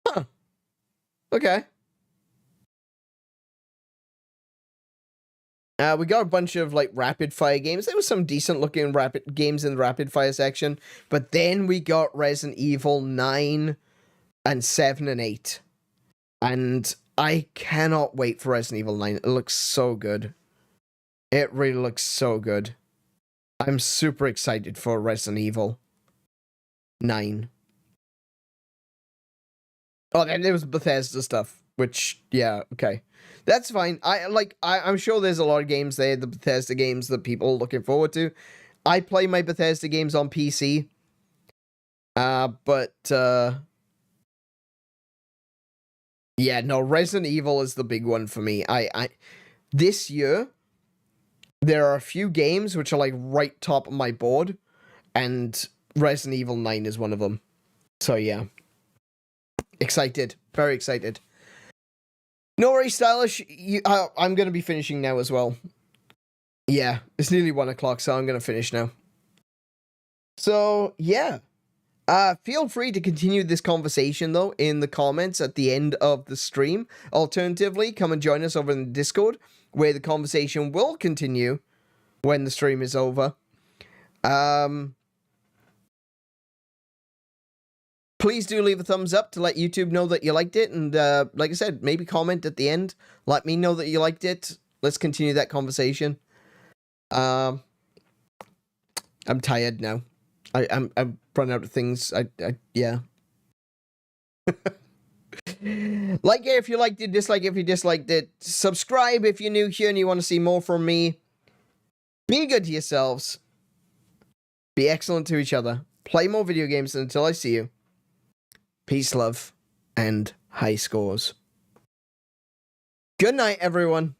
Huh. Okay. We got a bunch of, like, rapid-fire games. There was some decent-looking games in the rapid-fire section. But then we got Resident Evil 9 and 7 and 8. And I cannot wait for Resident Evil 9. It looks so good. It really looks so good. I'm super excited for Resident Evil 9. Oh, then there was Bethesda stuff, which, yeah, okay. That's fine. I'm sure there's a lot of games there, the Bethesda games that people are looking forward to. I play my Bethesda games on PC. Yeah, no, Resident Evil is the big one for me. This year, there are a few games which are like right top of my board, and Resident Evil 9 is one of them. So yeah. Excited. Very excited. No worries, Stylish. I'm going to be finishing now as well. Yeah, it's nearly 1 o'clock, so I'm going to finish now. So, yeah. Feel free to continue this conversation, though, in the comments at the end of the stream. Alternatively, come and join us over in the Discord, where the conversation will continue when the stream is over. Please do leave a thumbs up to let YouTube know that you liked it. And like I said, maybe comment at the end. Let me know that you liked it. Let's continue that conversation. I'm tired now. I'm run out of things. Yeah. Like it if you liked it, dislike it if you disliked it. Subscribe if you're new here and you want to see more from me. Be good to yourselves. Be excellent to each other. Play more video games until I see you. Peace, love, and high scores. Good night, everyone.